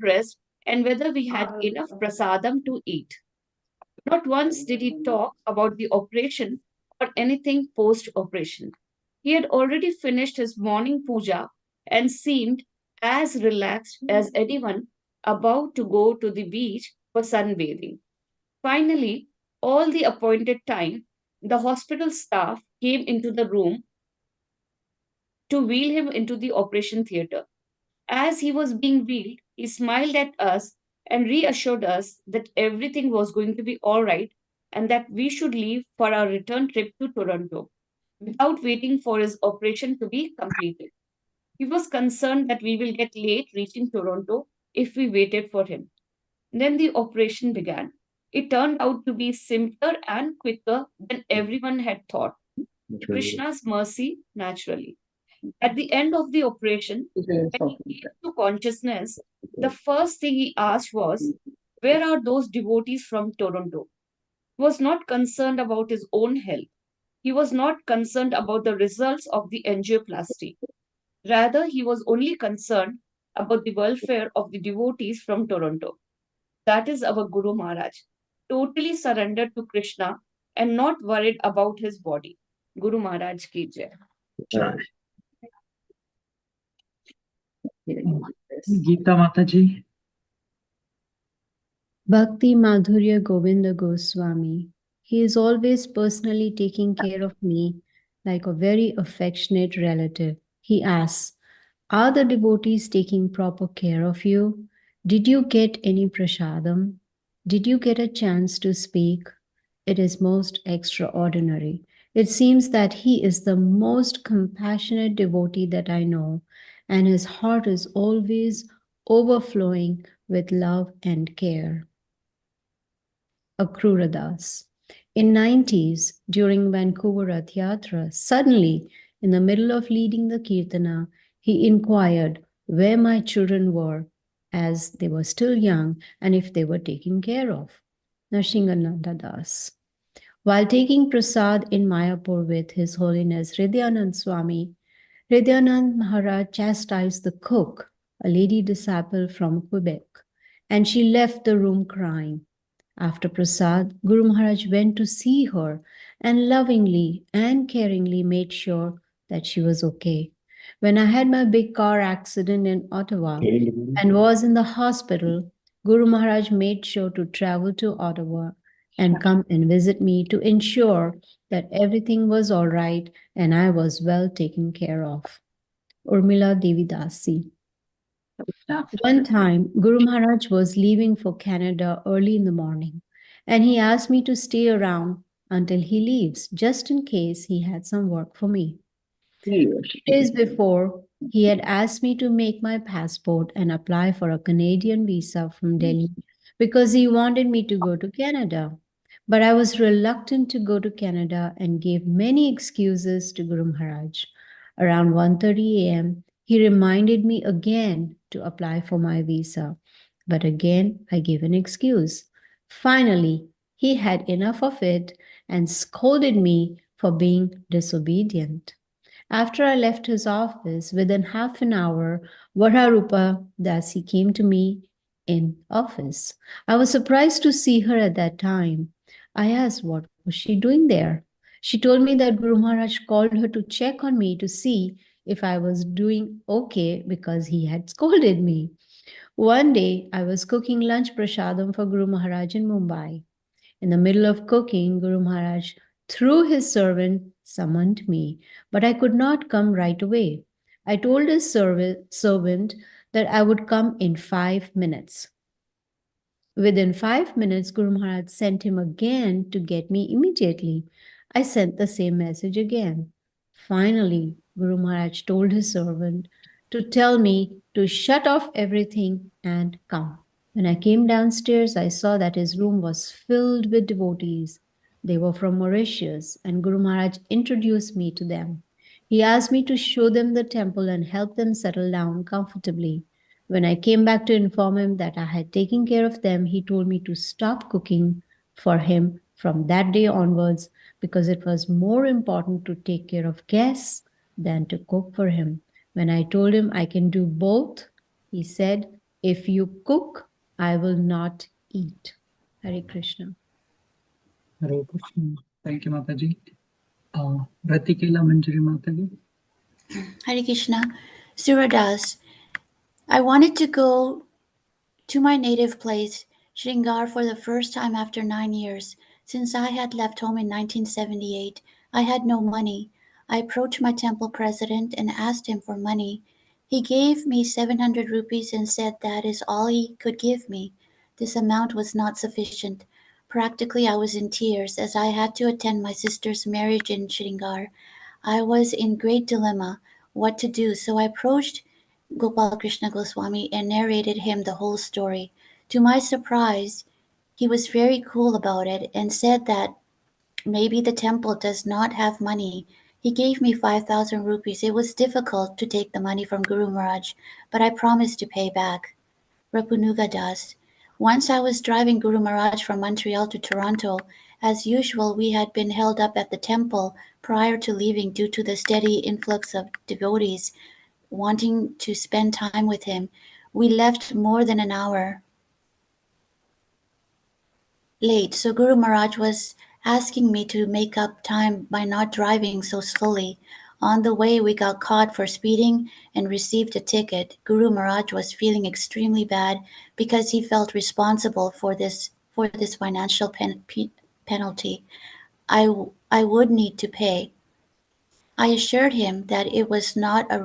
rest and whether we had enough prasadam to eat. Not once did he talk about the operation or anything post operation. He had already finished his morning puja and seemed as relaxed as anyone about to go to the beach for sunbathing. Finally, all the appointed time, the hospital staff came into the room to wheel him into the operation theatre. As he was being wheeled, he smiled at us and reassured us that everything was going to be all right and that we should leave for our return trip to Toronto without waiting for his operation to be completed. He was concerned that we will get late reaching Toronto if we waited for him. Then the operation began. It turned out to be simpler and quicker than everyone had thought. Krishna's mercy, naturally. At the end of the operation, when he came to consciousness, the first thing he asked was, where are those devotees from Toronto? He was not concerned about his own health. He was not concerned about the results of the angioplasty. Rather, he was only concerned about the welfare of the devotees from Toronto. That is our Guru Maharaj, totally surrendered to Krishna and not worried about his body. Guru Maharaj ki jai. Geeta Mataji. Bhakti Madhurya Govinda Goswami. He is always personally taking care of me like a very affectionate relative. He asks, are the devotees taking proper care of you? Did you get any prasadam? Did you get a chance to speak? It is most extraordinary. It seems that he is the most compassionate devotee that I know, and his heart is always overflowing with love and care. Akrura Das. In 90s, during Vancouver Rath Yatra, suddenly, in the middle of leading the Kirtana, he inquired where my children were, as they were still young, and if they were taken care of. Narsinghananda Das. While taking prasad in Mayapur with His Holiness Hridyanand Swami, Hridyanand Maharaj chastised the cook, a lady disciple from Quebec, and she left the room crying. After prasad, Guru Maharaj went to see her and lovingly and caringly made sure that she was okay. When I had my big car accident in Ottawa and was in the hospital, Guru Maharaj made sure to travel to Ottawa and come and visit me to ensure that everything was all right and I was well taken care of. Urmila Devidasi. One time, Guru Maharaj was leaving for Canada early in the morning, and he asked me to stay around until he leaves, just in case he had some work for me. 3 days before, he had asked me to make my passport and apply for a Canadian visa from Delhi because he wanted me to go to Canada. But I was reluctant to go to Canada and gave many excuses to Guru Maharaj. Around 1:30 a.m., he reminded me again to apply for my visa. But again, I gave an excuse. Finally, he had enough of it and scolded me for being disobedient. After I left his office, within half an hour, Vararupa Dasi came to me in office. I was surprised to see her at that time. I asked what was she doing there. She told me that Guru Maharaj called her to check on me to see if I was doing okay because he had scolded me. One day, I was cooking lunch prasadam for Guru Maharaj in Mumbai. In the middle of cooking, Guru Maharaj, through his servant, summoned me, but I could not come right away. I told his servant that I would come in 5 minutes. Within 5 minutes, Guru Maharaj sent him again to get me immediately. I sent the same message again. Finally, Guru Maharaj told his servant to tell me to shut off everything and come. When I came downstairs, I saw that his room was filled with devotees. They were from Mauritius, and Guru Maharaj introduced me to them. He asked me to show them the temple and help them settle down comfortably. When I came back to inform him that I had taken care of them, he told me to stop cooking for him from that day onwards because it was more important to take care of guests than to cook for him. When I told him I can do both, he said, If you cook, I will not eat. Hare Krishna. Hare Krishna. Thank you, Mataji. Ratikela Manjari Mataji. Hare Krishna. Suradas, I wanted to go to my native place, Sringar, for the first time after 9 years. Since I had left home in 1978, I had no money. I approached my temple president and asked him for money. He gave me 700 rupees and said that is all he could give me. This amount was not sufficient. Practically, I was in tears as I had to attend my sister's marriage in Sringar. I was in great dilemma what to do, so I approached Gopal Krishna Goswami and narrated him the whole story. To my surprise, he was very cool about it and said that maybe the temple does not have money. He gave me 5,000 rupees. It was difficult to take the money from Guru Maharaj, but I promised to pay back. Rapunuga Das. Once I was driving Guru Maharaj from Montreal to Toronto. As usual, we had been held up at the temple prior to leaving due to the steady influx of devotees wanting to spend time with him. We left more than an hour late, so Guru Maharaj was asking me to make up time by not driving so slowly. On the way, we got caught for speeding and received a ticket. Guru Maharaj was feeling extremely bad because he felt responsible for this financial penalty. I would need to pay. I assured him that it was not a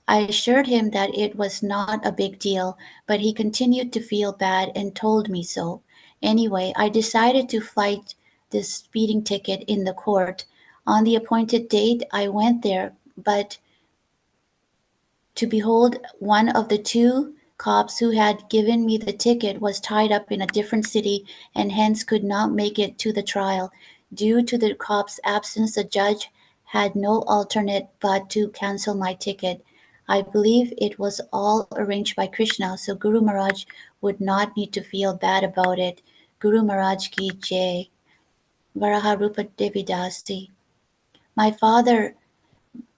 I assured him that it was not a big deal, but he continued to feel bad and told me so. Anyway, I decided to fight this speeding ticket in the court. On the appointed date, I went there, but to behold, one of the two cops who had given me the ticket was tied up in a different city and hence could not make it to the trial. Due to the cop's absence, the judge had no alternate but to cancel my ticket. I believe it was all arranged by Krishna, so Guru Maharaj would not need to feel bad about it. Guru Maharaj ki jai. Varaharupa Devidasi. My father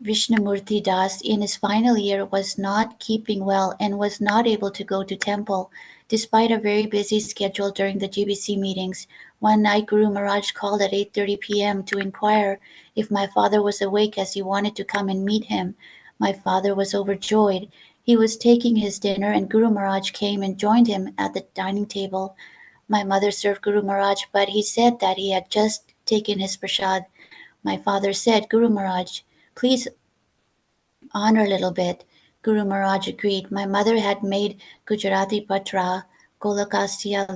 Vishnumurti Das in his final year was not keeping well and was not able to go to temple. Despite a very busy schedule during the GBC meetings, one night Guru Maharaj called at 8:30 p.m. to inquire if my father was awake as he wanted to come and meet him. My father was overjoyed. He was taking his dinner and Guru Maharaj came and joined him at the dining table. My mother served Guru Maharaj, but he said that he had just taken his prasad. My father said, Guru Maharaj, please honor a little bit. Guru Maharaj agreed. My mother had made Gujarati patra, Golakasya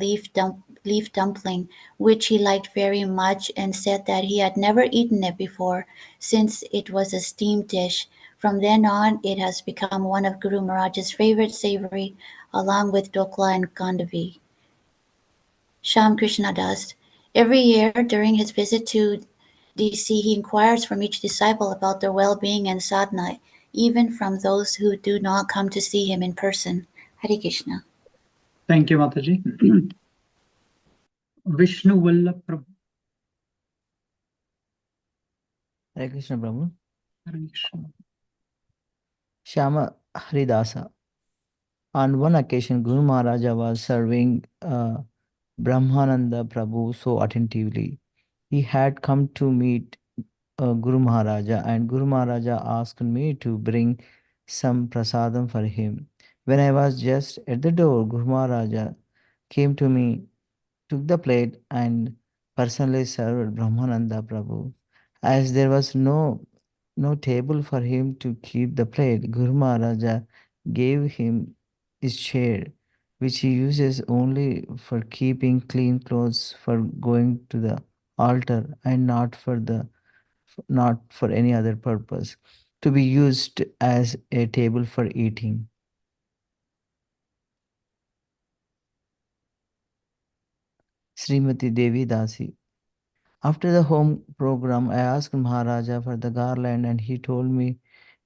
leaf dumpling, which he liked very much and said that he had never eaten it before, since it was a steamed dish. From then on, it has become one of Guru Maharaj's favorite savory, along with dokla and kandavi. Sham Krishna Das. Every year during his visit to DC, he inquires from each disciple about their well-being and sadhana, even from those who do not come to see him in person. Hare Krishna. Thank you, Mataji. Vishnu Vallabh Prabhu. Hare Krishna Prabhu. Hare Krishna. Shama Haridasa. On one occasion, Guru Maharaja was serving Brahmananda Prabhu so attentively. He had come to meet Guru Maharaja, and Guru Maharaja asked me to bring some prasadam for him. When I was just at the door, Guru Maharaja came to me, took the plate, and personally served Brahmananda Prabhu. As there was no table for him to keep the plate, Guru Maharaja gave him his chair, which he uses only for keeping clean clothes for going to the altar and not for any other purpose, to be used as a table for eating. Srimati Devi Dasi. After the home program, I asked Maharaja for the garland and he told me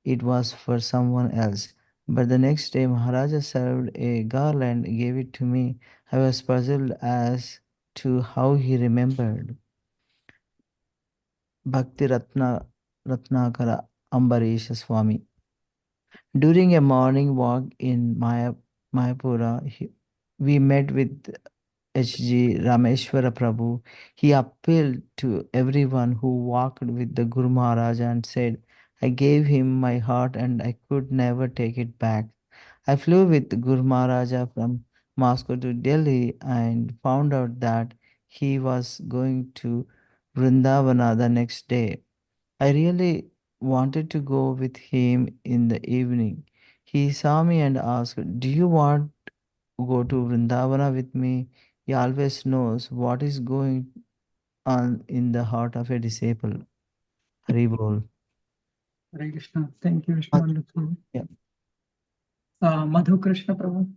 it was for someone else. But the next day, Maharaja served a garland, gave it to me. I was puzzled as to how he remembered. Bhakti Ratnakara Ambarisha Swami. During a morning walk in Mayapura, we met with H.G. Rameshwara Prabhu. He appealed to everyone who walked with the Guru Maharaj and said, I gave him my heart and I could never take it back. I flew with Guru Maharaja from Moscow to Delhi and found out that he was going to Vrindavana the next day. I really wanted to go with him in the evening. He saw me and asked, Do you want to go to Vrindavana with me? He always knows what is going on in the heart of a disciple. Hari Bol. Hare Krishna. Thank you, Vishnu. Yeah. Madhu Krishna Prabhu.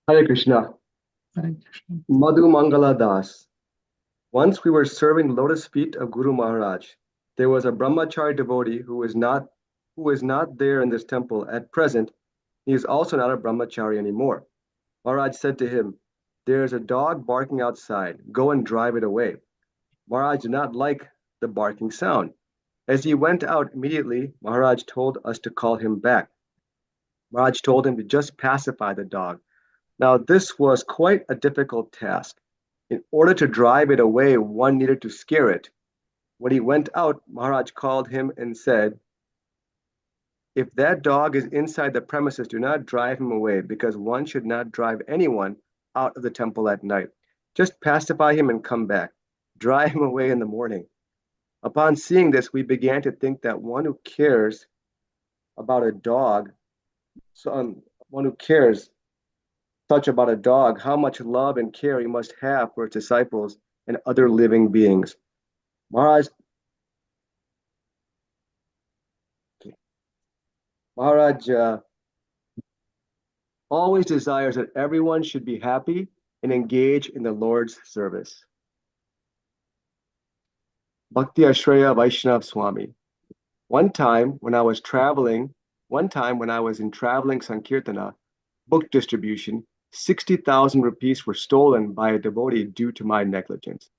Hare Krishna. Hare Krishna. Madhu Mangala Das. Once we were serving lotus feet of Guru Maharaj. There was a brahmachari devotee who is not there in this temple at present. He is also not a brahmachari anymore. Maharaj said to him, There is a dog barking outside. Go and drive it away. Maharaj did not like the barking sound. As he went out immediately, Maharaj told us to call him back. Maharaj told him to just pacify the dog. Now, this was quite a difficult task. In order to drive it away, one needed to scare it. When he went out, Maharaj called him and said, If that dog is inside the premises, do not drive him away, because one should not drive anyone out of the temple at night. Just pacify him and come back. Drive him away in the morning. Upon seeing this, we began to think that one who cares about a dog, one who cares such about a dog, how much love and care he must have for his disciples and other living beings. Maharaj always desires that everyone should be happy and engage in the Lord's service. Bhakti Ashreya Vaishnav Swami. One time when I was in traveling Sankirtana, book distribution, 60,000 rupees were stolen by a devotee due to my negligence.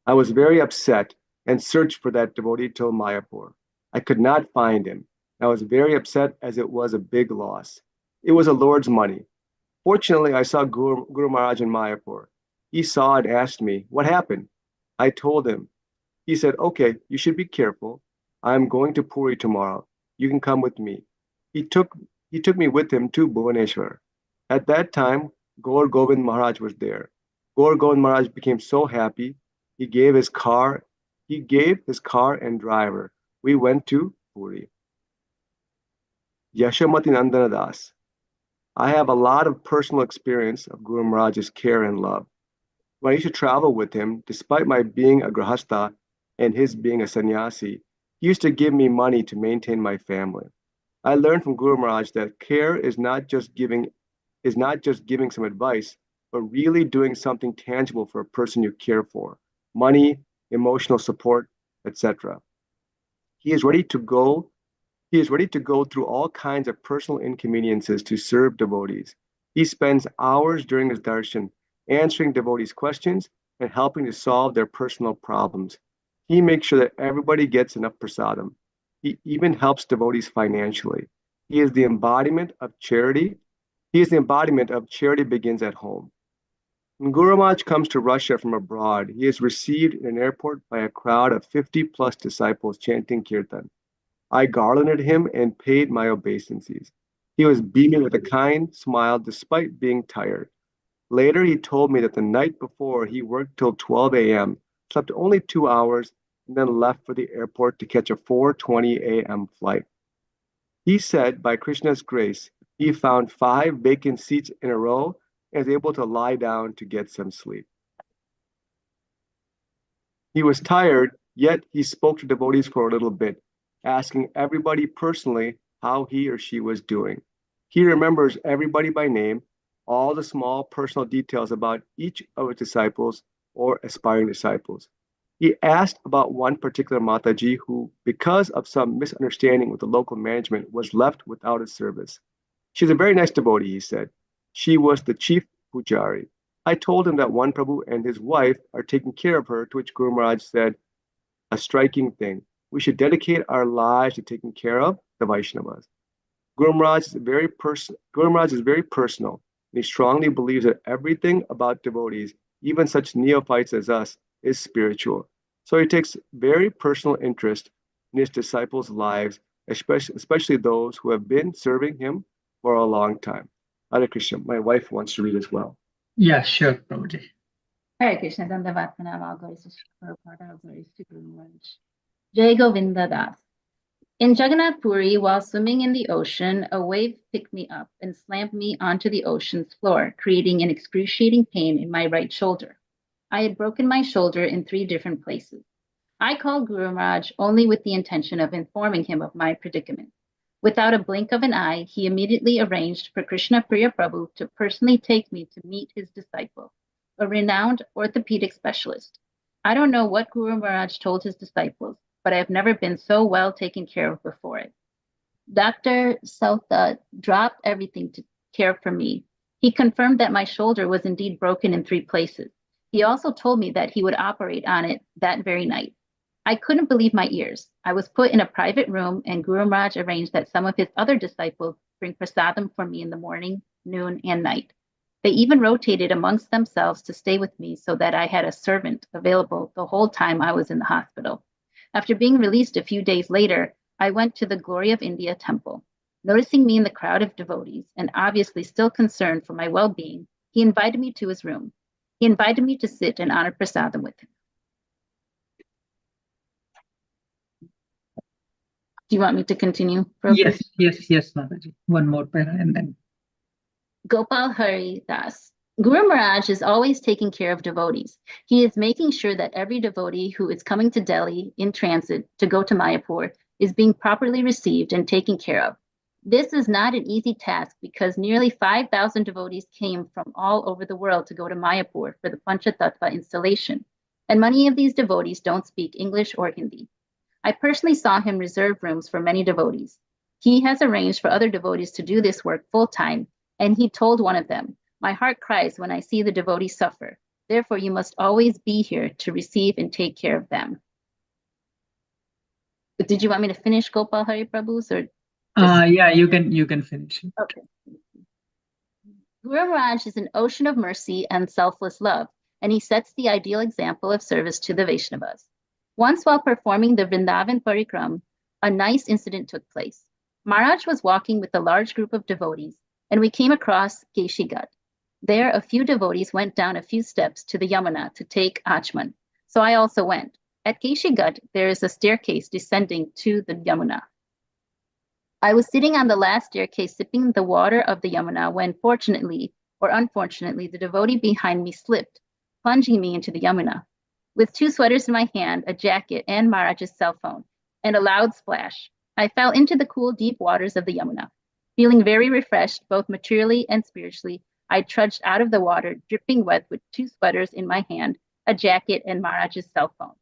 I was very upset and searched for that devotee till Mayapur. I could not find him. I was very upset as it was a big loss. It was the Lord's money. Fortunately, I saw Guru Maharaj in Mayapur. He saw and asked me, What happened? I told him. He said, Okay, you should be careful. I'm going to Puri tomorrow. You can come with me. He took me with him to Bhubaneswar. At that time, Gaur Govind Maharaj was there. Gaur Govind Maharaj became so happy, he gave his car and driver. We went to Puri. Yashamati Nandana Das. I have a lot of personal experience of Guru Maharaj's care and love. When I used to travel with him, despite my being a grahastha and his being a sannyasi, he used to give me money to maintain my family. I learned from Guru Maharaj that care is not just giving some advice, but really doing something tangible for a person you care for, money, emotional support, etc. He is ready to go through all kinds of personal inconveniences to serve devotees. He spends hours during his darshan answering devotees' questions and helping to solve their personal problems. He makes sure that everybody gets enough prasadam. He even helps devotees financially. He is the embodiment of charity. Charity begins at home. When Guru Maharaj comes to Russia from abroad, he is received in an airport by a crowd of 50 plus disciples chanting kirtan. I garlanded him and paid my obeisances. He was beaming with a kind smile despite being tired. Later, he told me that the night before he worked till 12 a.m., slept only 2 hours, and then left for the airport to catch a 4:20 a.m. flight. He said, by Krishna's grace, he found 5 vacant seats in a row and was able to lie down to get some sleep. He was tired, yet he spoke to devotees for a little bit, asking everybody personally how he or she was doing. He remembers everybody by name, all the small personal details about each of his disciples or aspiring disciples. He asked about one particular Mataji who, because of some misunderstanding with the local management, was left without a service. She's a very nice devotee, he said. She was the chief pujari. I told him that one Prabhu and his wife are taking care of her, to which Guru Maharaj said, a striking thing. we should dedicate our lives to taking care of the Vaishnavas. Guru Maharaj is very personal, and he strongly believes that everything about devotees, even such neophytes as us, is spiritual. So he takes very personal interest in his disciples' lives, especially those who have been serving him for a long time. Hare Krishna. My wife wants to read as well. Yeah, sure, Prabhuji. Hare Krishna, Dandavat Pranam, all glories to Prabhupada, all glories to Guru Maharaj. Jai Govinda Das. In Jagannath Puri, while swimming in the ocean, a wave picked me up and slammed me onto the ocean's floor, creating an excruciating pain in my right shoulder. I had broken my shoulder in 3 different places. I called Guru Maharaj only with the intention of informing him of my predicament. Without a blink of an eye, he immediately arranged for Krishna Priya Prabhu to personally take me to meet his disciple, a renowned orthopedic specialist. I don't know what Guru Maharaj told his disciples, but I have never been so well taken care of before it. Dr. Sautha dropped everything to care for me. He confirmed that my shoulder was indeed broken in 3 places. He also told me that he would operate on it that very night. I couldn't believe my ears. I was put in a private room, and Guru Maharaj arranged that some of his other disciples bring prasadam for me in the morning, noon, and night. They even rotated amongst themselves to stay with me so that I had a servant available the whole time I was in the hospital. After being released a few days later, I went to the Glory of India temple. Noticing me in the crowd of devotees, and obviously still concerned for my well-being, he invited me to his room. He invited me to sit and honor prasadam with him. Do you want me to continue? Prabhupada? Yes, Mataji. One more para and then. Gopal Hari Das. Guru Maharaj is always taking care of devotees. He is making sure that every devotee who is coming to Delhi in transit to go to Mayapur is being properly received and taken care of. This is not an easy task because nearly 5,000 devotees came from all over the world to go to Mayapur for the Panchatattva installation, and many of these devotees don't speak English or Hindi. I personally saw him reserve rooms for many devotees. He has arranged for other devotees to do this work full-time, and he told one of them, "My heart cries when I see the devotees suffer. Therefore, you must always be here to receive and take care of them." But did you want me to finish Gopal Hari Prabhu's or? Yeah, you can finish it. Okay. Guru Maharaj is an ocean of mercy and selfless love, and he sets the ideal example of service to the Vaishnavas. Once while performing the Vrindavan Parikram, a nice incident took place. Maharaj was walking with a large group of devotees, and we came across Keshi Ghat. There, a few devotees went down a few steps to the Yamuna to take Achman, so I also went. At Keshi Ghat, there is a staircase descending to the Yamuna. I was sitting on the last staircase sipping the water of the Yamuna when, fortunately or unfortunately, the devotee behind me slipped, plunging me into the Yamuna. With 2 sweaters in my hand, a jacket, and Maharaj's cell phone, and a loud splash, I fell into the cool, deep waters of the Yamuna. Feeling very refreshed, both materially and spiritually, I trudged out of the water, dripping wet with 2 sweaters in my hand, a jacket, and Maharaj's cell phone.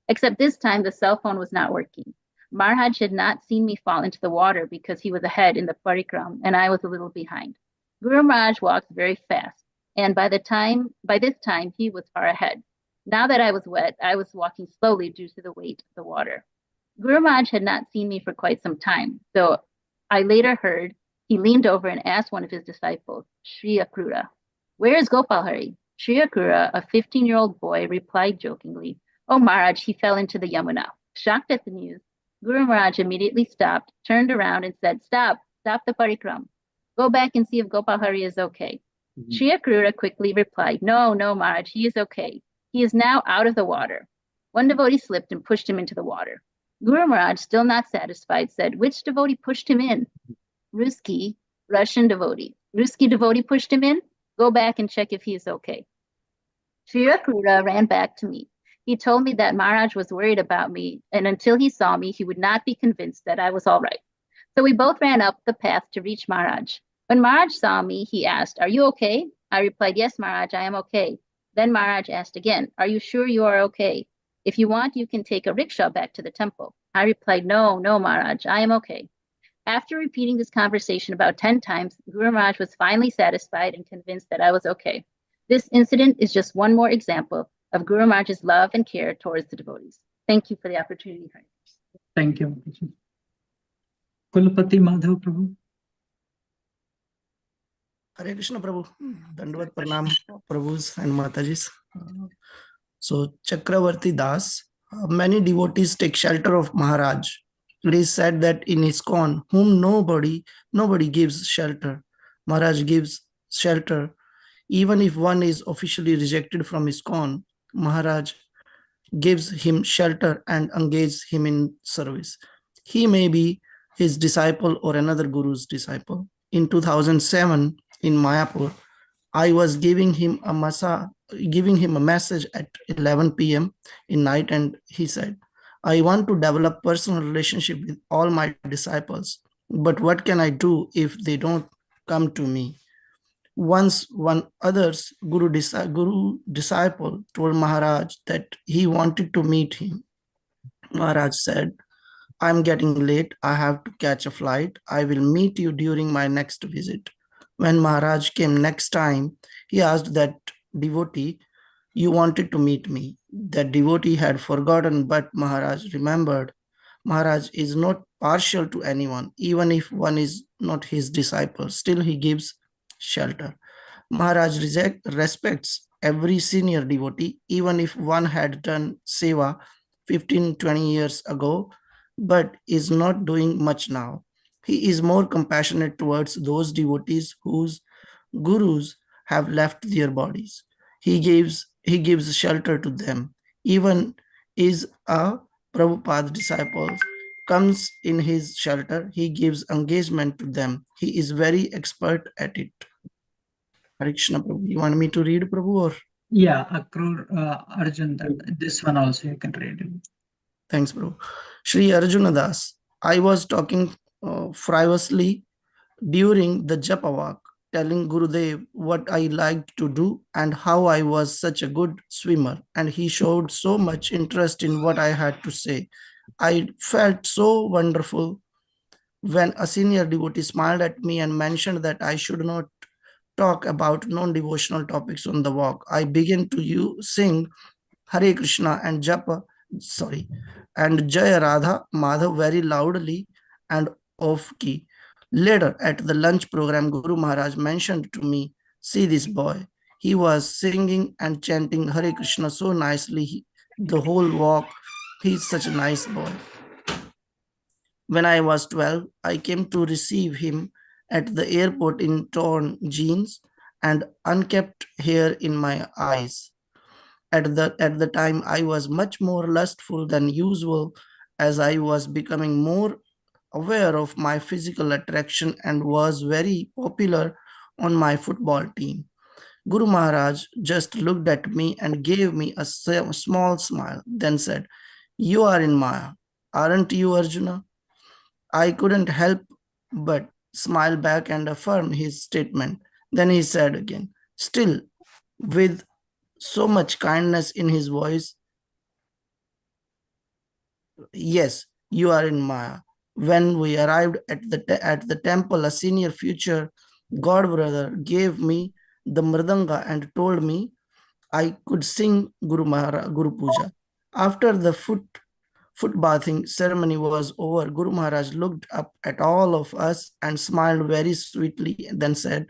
Except this time, the cell phone was not working. Maharaj had not seen me fall into the water because he was ahead in the parikram, and I was a little behind. Guru Maharaj walked very fast, and by this time, he was far ahead. Now that I was wet, I was walking slowly due to the weight of the water. Guru Maharaj had not seen me for quite some time, though I later heard he leaned over and asked one of his disciples, Sri Akrura, "Where is Gopal Hari?" Sri Akrura, a 15-year-old boy, replied jokingly, "Oh Maharaj, he fell into the Yamuna." Shocked at the news, Guru Maharaj immediately stopped, turned around and said, Stop the parikram. Go back and see if Gopal Hari is okay." Sri Akrura quickly replied, No, Maharaj, he is okay. He is now out of the water. One devotee slipped and pushed him into the water. Guru Maharaj, still not satisfied, said, "Which devotee pushed him in?" Ruski, Russian devotee. Ruski devotee pushed him in? Go back and check if he is okay. Sri Akrura ran back to me. He told me that Maharaj was worried about me, and until he saw me, he would not be convinced that I was all right. So we both ran up the path to reach Maharaj. When Maharaj saw me, he asked, "Are you okay?" I replied, "Yes, Maharaj, I am okay." Then Maharaj asked again, "Are you sure you are okay? If you want, you can take a rickshaw back to the temple." I replied, No, Maharaj, I am okay. After repeating this conversation about 10 times, Guru Maharaj was finally satisfied and convinced that I was okay. This incident is just one more example of Guru Maharaj's love and care towards the devotees. Thank you for the opportunity. Thank you, Mataji. Kulpati Madhav Prabhu. Hare Krishna Prabhu. Dandavat Pranam Prabhus and Matajis. So Chakravarti Das, many devotees take shelter of Maharaj. It is said that in ISKCON, whom nobody gives shelter, Maharaj gives shelter. Even if one is officially rejected from ISKCON, Maharaj gives him shelter and engages him in service. He may be his disciple or another guru's disciple. In 2007, in Mayapur, I was giving him a message at 11 p.m. in night, and he said, I want to develop personal relationship with all my disciples, but what can I do if they don't come to me? Once one other's guru disciple told Maharaj that he wanted to meet him. Maharaj said, I'm getting late. I have to catch a flight. I will meet you during my next visit. When Maharaj came next time, he asked that devotee, you wanted to meet me. That devotee had forgotten, but Maharaj remembered. Maharaj is not partial to anyone, even if one is not his disciple. Still, he gives shelter. Maharaj respects every senior devotee, even if one had done seva 15-20 years ago, but is not doing much now. He is more compassionate towards those devotees whose gurus have left their bodies. He gives shelter to them. Even is a Prabhupada disciple comes in his shelter, he gives engagement to them. He is very expert at it. Hare Krishna Prabhu. You want me to read, Prabhu, or? Yeah, Akrur Arjun, this one also you can read. Thanks, Prabhu. Shri Arjuna Das, I was talking frivolously during the Japa walk, telling Gurudev what I liked to do and how I was such a good swimmer, and he showed so much interest in what I had to say. I felt so wonderful when a senior devotee smiled at me and mentioned that I should not talk about non-devotional topics on the walk. I began to sing Hare Krishna and Jaya Radha Madhav very loudly and off key. Later at the lunch program, Guru Maharaj mentioned to me, see this boy. He was singing and chanting Hare Krishna so nicely the whole walk. He's such a nice boy. When I was 12, I came to receive him at the airport in torn jeans and unkempt hair in my eyes. At the time, I was much more lustful than usual, as I was becoming more aware of my physical attraction and was very popular on my football team. Guru Maharaj just looked at me and gave me a small smile, then said, you are in Maya, aren't you, Arjuna? I couldn't help but smile back and affirm his statement. Then he said again, still with so much kindness in his voice, yes, you are in Maya. When we arrived at the temple, a senior future god brother gave me the mridanga and told me I could sing Guru Puja. After the foot bathing ceremony was over, Guru Maharaj looked up at all of us and smiled very sweetly, and then said,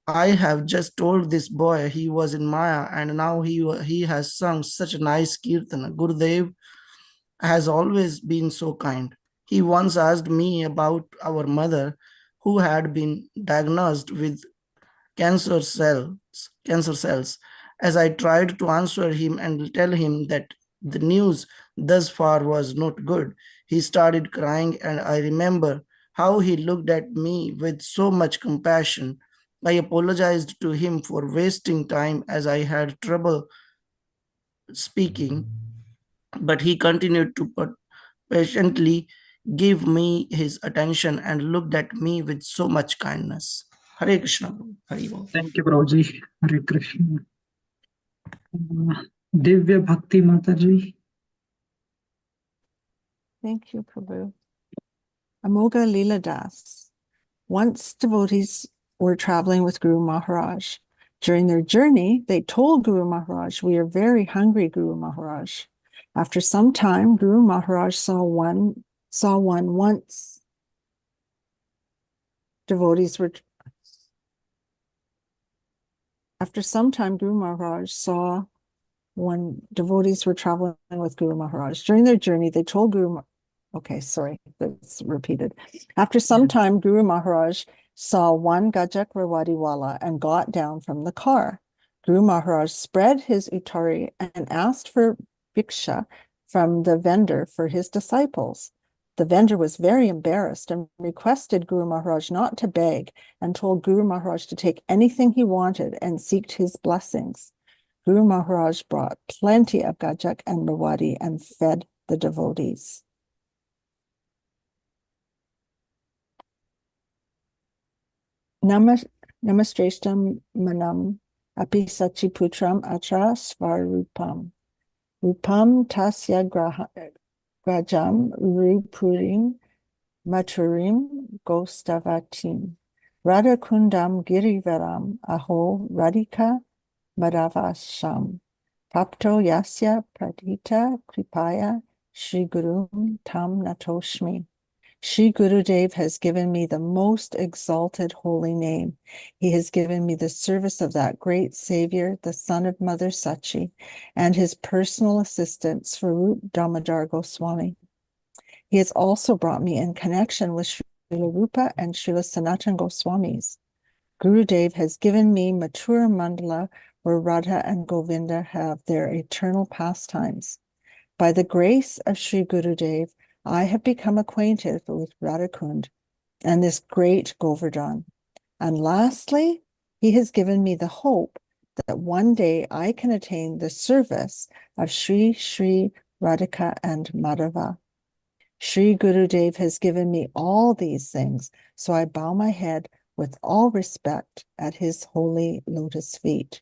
I have just told this boy he was in Maya, and now he has sung such a nice kirtana. Gurudev has always been so kind. He once asked me about our mother, who had been diagnosed with cancer cells. As I tried to answer him and tell him that the news thus far was not good, he started crying, and I remember how he looked at me with so much compassion. I apologized to him for wasting time as I had trouble speaking, but he continued to patiently give me his attention and looked at me with so much kindness. Hare Krishna. Hare Bol. Thank you, Prabhuji. Hare Krishna. Divya Bhakti Mataji. Thank you, Prabhu. Amoga Leela Das. Once devotees were traveling with Guru Maharaj. During their journey, they told Guru Maharaj, we are very hungry, Guru Maharaj. After some time, Guru Maharaj saw one saw one once devotees were after some time Guru Maharaj saw when devotees were traveling with Guru Maharaj. During their journey, they told okay, sorry, that's repeated. After some time, Guru Maharaj saw one Gajak Rawadiwala and got down from the car. Guru Maharaj spread his utari and asked for bhiksha from the vendor for his disciples. The vendor was very embarrassed and requested Guru Maharaj not to beg and told Guru Maharaj to take anything he wanted and seeked his blessings. Guru Maharaj brought plenty of Gajak and Rawadi and fed the devotees. Namastreshtam manam api sachiputram atra svarupam. Rupam tasya grajam rupurim maturim gostavatim. Radha kundam girivaram aho radhika madavasham. Papto yasya pradita kripaya Shri Gurum tam natoshmi. Shri Gurudev has given me the most exalted holy name. He has given me the service of that great Savior, the son of Mother Sachi, and his personal assistant, Swarup Damodar Goswami. He has also brought me in connection with Srila Rupa and Srila Sanatan Goswamis. Gurudev has given me Mathura Mandala, where Radha and Govinda have their eternal pastimes. By the grace of Sri Gurudev, I have become acquainted with Radhakund and this great Govardhan. And lastly, he has given me the hope that one day I can attain the service of Sri Sri Radhika and Madhava. Sri Gurudev has given me all these things, so I bow my head with all respect at his holy lotus feet.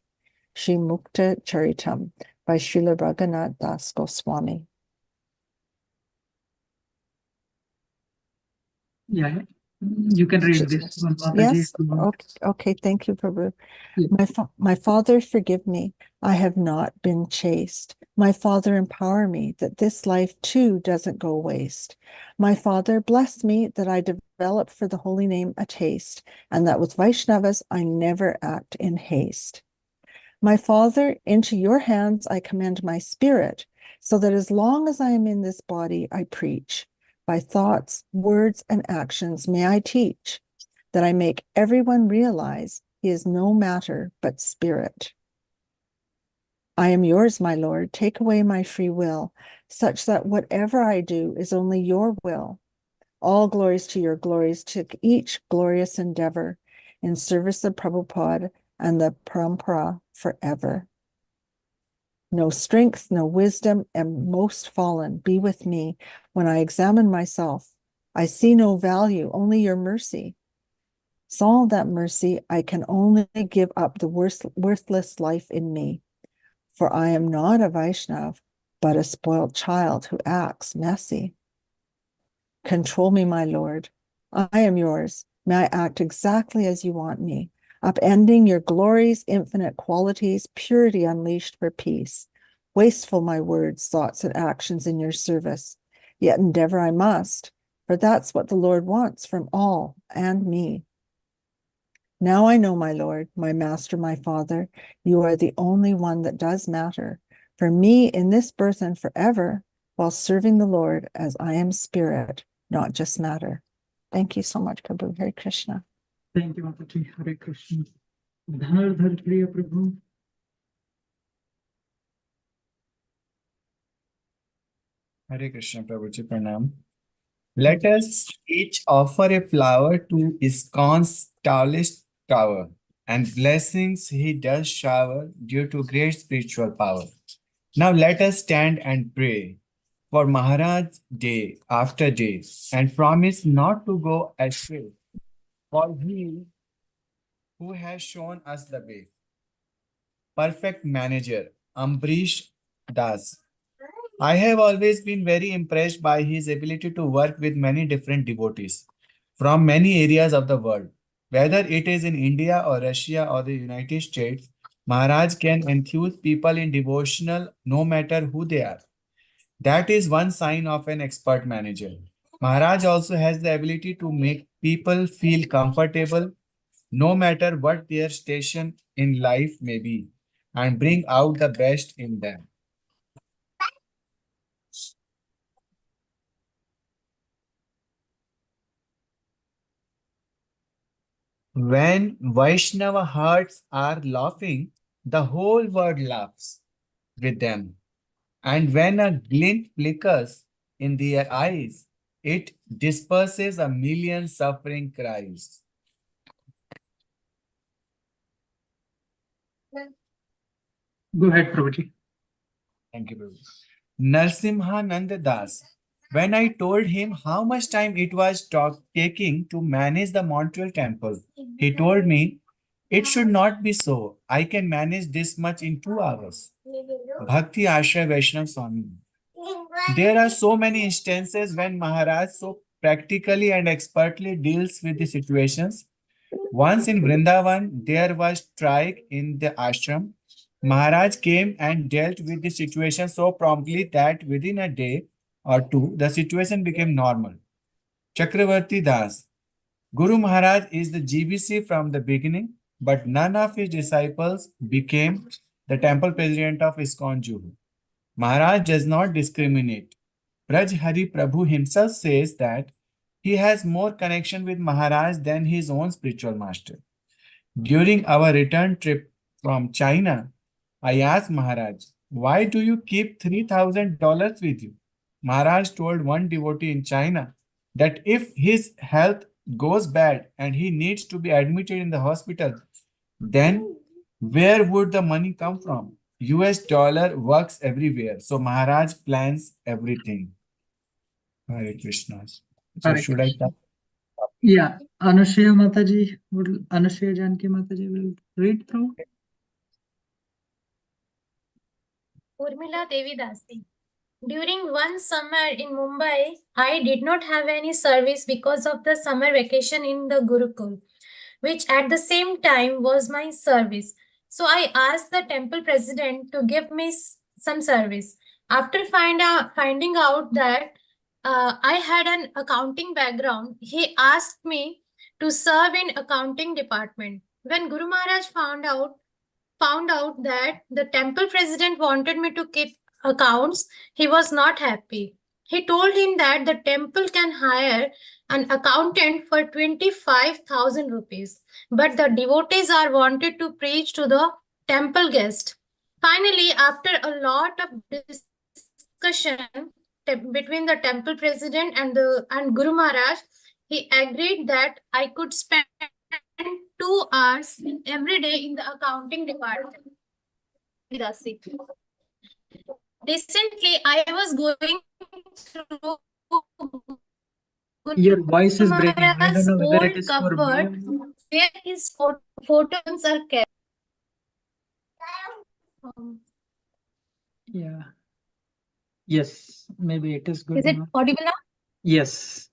Sri Mukta Charitam by Srila Raghunath Das Goswami. Yeah, you can read this one. Mataji, Yes. if you want. Okay. Thank you, Prabhu. Yeah. My Father, forgive me. I have not been chaste. My Father, empower me that this life too doesn't go waste. My Father, bless me that I develop for the holy name a taste, and that with Vaishnavas I never act in haste. My Father, into your hands I commend my spirit, so that as long as I am in this body, I preach. By thoughts, words, and actions may I teach, that I make everyone realize he is no matter but spirit. I am yours, my Lord. Take away my free will, such that whatever I do is only your will. All glories to your glories, to each glorious endeavor, in service of Prabhupada and the Parampara forever. No strength, no wisdom, and most fallen be with me when I examine myself. I see no value, only your mercy. Saw that mercy, I can only give up the worthless life in me. For I am not a Vaishnav, but a spoiled child who acts messy. Control me, my Lord. I am yours. May I act exactly as you want me, upending your glories, infinite qualities, purity unleashed for peace. Wasteful my words, thoughts, and actions in your service. Yet endeavor I must, for that's what the Lord wants from all and me. Now I know, my Lord, my Master, my Father, you are the only one that does matter for me in this birth and forever, while serving the Lord as I am spirit, not just matter. Thank you so much, Prabhu. Hare Krishna. Thank you, Mataji. Hare Krishna. Dhanardhar Priya Prabhu. Hare Krishna, Prabhuji Pranam. Let us each offer a flower to ISKCON's tallest tower, and blessings he does shower due to great spiritual power. Now let us stand and pray for Maharaj day after day, and promise not to go astray, for he who has shown us the way. Perfect manager, Ambrish Das. I have always been very impressed by his ability to work with many different devotees from many areas of the world. Whether it is in India or Russia or the United States, Maharaj can enthuse people in devotional no matter who they are. That is one sign of an expert manager. Maharaj also has the ability to make people feel comfortable no matter what their station in life may be and bring out the best in them. When Vaishnava hearts are laughing, the whole world laughs with them. And when a glint flickers in their eyes, it disperses a million suffering cries. Go ahead, Prabhuji. Thank you, Prabhu. Narsimha Nanda Das. When I told him how much time it was taking to manage the Montreal temple, he told me, it should not be so. I can manage this much in 2 hours. Bhakti Ashray Vaishnav Swami. There are so many instances when Maharaj so practically and expertly deals with the situations. Once in Vrindavan, there was strike in the ashram. Maharaj came and dealt with the situation so promptly that within a day or two, the situation became normal. Chakravarti Das. Guru Maharaj is the GBC from the beginning, but none of his disciples became the temple president of ISKCON Juhu. Maharaj does not discriminate. Braj Hari Prabhu himself says that he has more connection with Maharaj than his own spiritual master. During our return trip from China, I asked Maharaj, why do you keep $3,000 with you? Maharaj told one devotee in China that if his health goes bad and he needs to be admitted in the hospital, then where would the money come from? US dollar works everywhere. So Maharaj plans everything. Hare Krishna. So Hare should I Krishna. start? Yeah, Anushya Mataji, Anushya Janki Mataji will read through. Urmila Devi Dasi. During one summer in Mumbai, I did not have any service because of the summer vacation in the Gurukul, which at the same time was my service. So I asked the temple president to give me some service. After finding out that I had an accounting background, he asked me to serve in accounting department. When Guru Maharaj found out that the temple president wanted me to keep accounts, he was not happy. He told him that the temple can hire an accountant for 25,000 rupees, but the devotees are wanted to preach to the temple guest. Finally, after a lot of discussion between the temple president and Guru Maharaj, he agreed that I could spend 2 hours every day in the accounting department. Recently, I was going through Your voice is breaking. I don't Maharaj's know whether it old is for cupboard me. where his photos are kept. Yeah. Yes, maybe it is good Is it now. audible now? Yes.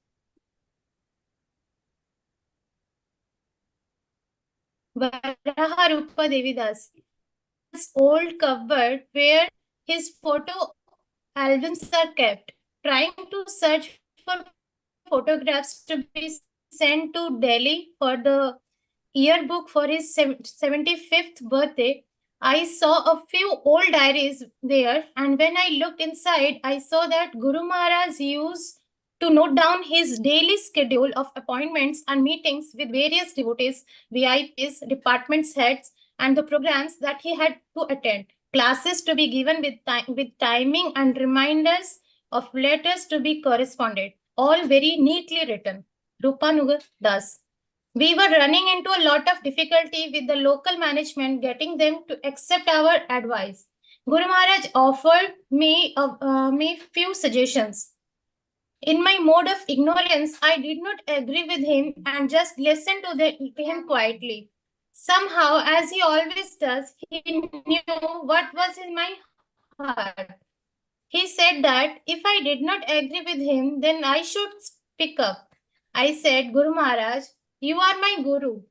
Varaha Rupa Devi Das. His old cupboard where his photo albums are kept. Trying to search for photographs to be sent to Delhi for the yearbook for his 75th birthday, I saw a few old diaries there, and when I looked inside, I saw that Guru Maharaj used to note down his daily schedule of appointments and meetings with various devotees, VIPs, departments heads, and the programs that he had to attend. Classes to be given with timing and reminders of letters to be corresponded, all very neatly written. Rupanuga Das. We were running into a lot of difficulty with the local management getting them to accept our advice. Guru Maharaj offered me few suggestions. In my mode of ignorance, I did not agree with him and just listened to him quietly. Somehow, as he always does, he knew what was in my heart. He said that if I did not agree with him, then I should speak up. I said, Guru Maharaj, you are my Guru.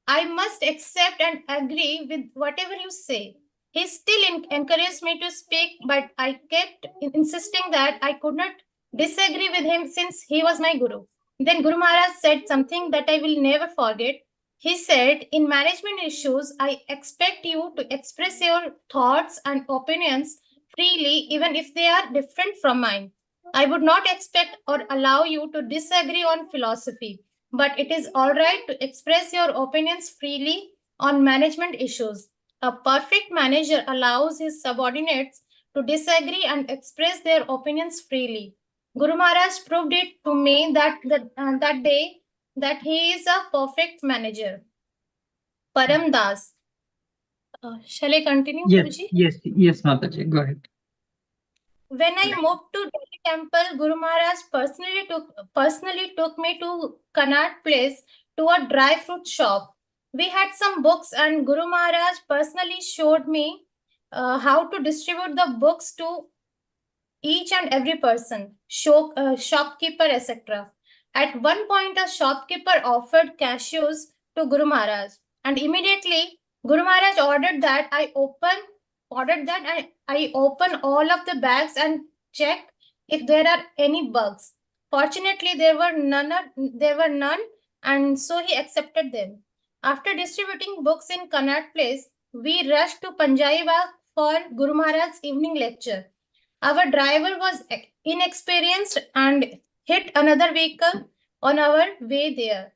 I must accept and agree with whatever you say. He still encouraged me to speak, but I kept insisting that I could not disagree with him since he was my Guru. Then Guru Maharaj said something that I will never forget. He said, in management issues, I expect you to express your thoughts and opinions freely, even if they are different from mine. I would not expect or allow you to disagree on philosophy, but it is all right to express your opinions freely on management issues. A perfect manager allows his subordinates to disagree and express their opinions freely. Guru Maharaj proved it to me that day that he is a perfect manager. Param Das. Shall I continue, Yes, Guruji? yes, Mataji, go ahead. When I moved to Delhi Temple, Guru Maharaj personally took me to Connaught Place to a dry fruit shop. We had some books, and Guru Maharaj personally showed me how to distribute the books to each and every person, shopkeeper, etc. At one point, a shopkeeper offered cashews to Guru Maharaj, and immediately Guru Maharaj ordered that I open all of the bags and check if there are any bugs. Fortunately, there were none, and so he accepted them. After distributing books in Connaught Place, we rushed to Panjai Bagh for Guru Maharaj's evening lecture. Our driver was inexperienced and hit another vehicle on our way there.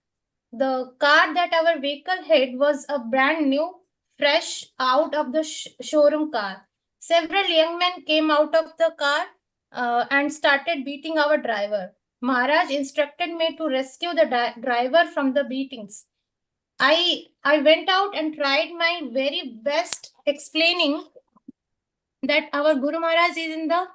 The car that our vehicle hit was a brand new, fresh out of the showroom car. Several young men came out of the car and started beating our driver. Maharaj instructed me to rescue the driver from the beatings. I went out and tried my very best explaining that our Guru Maharaj is in the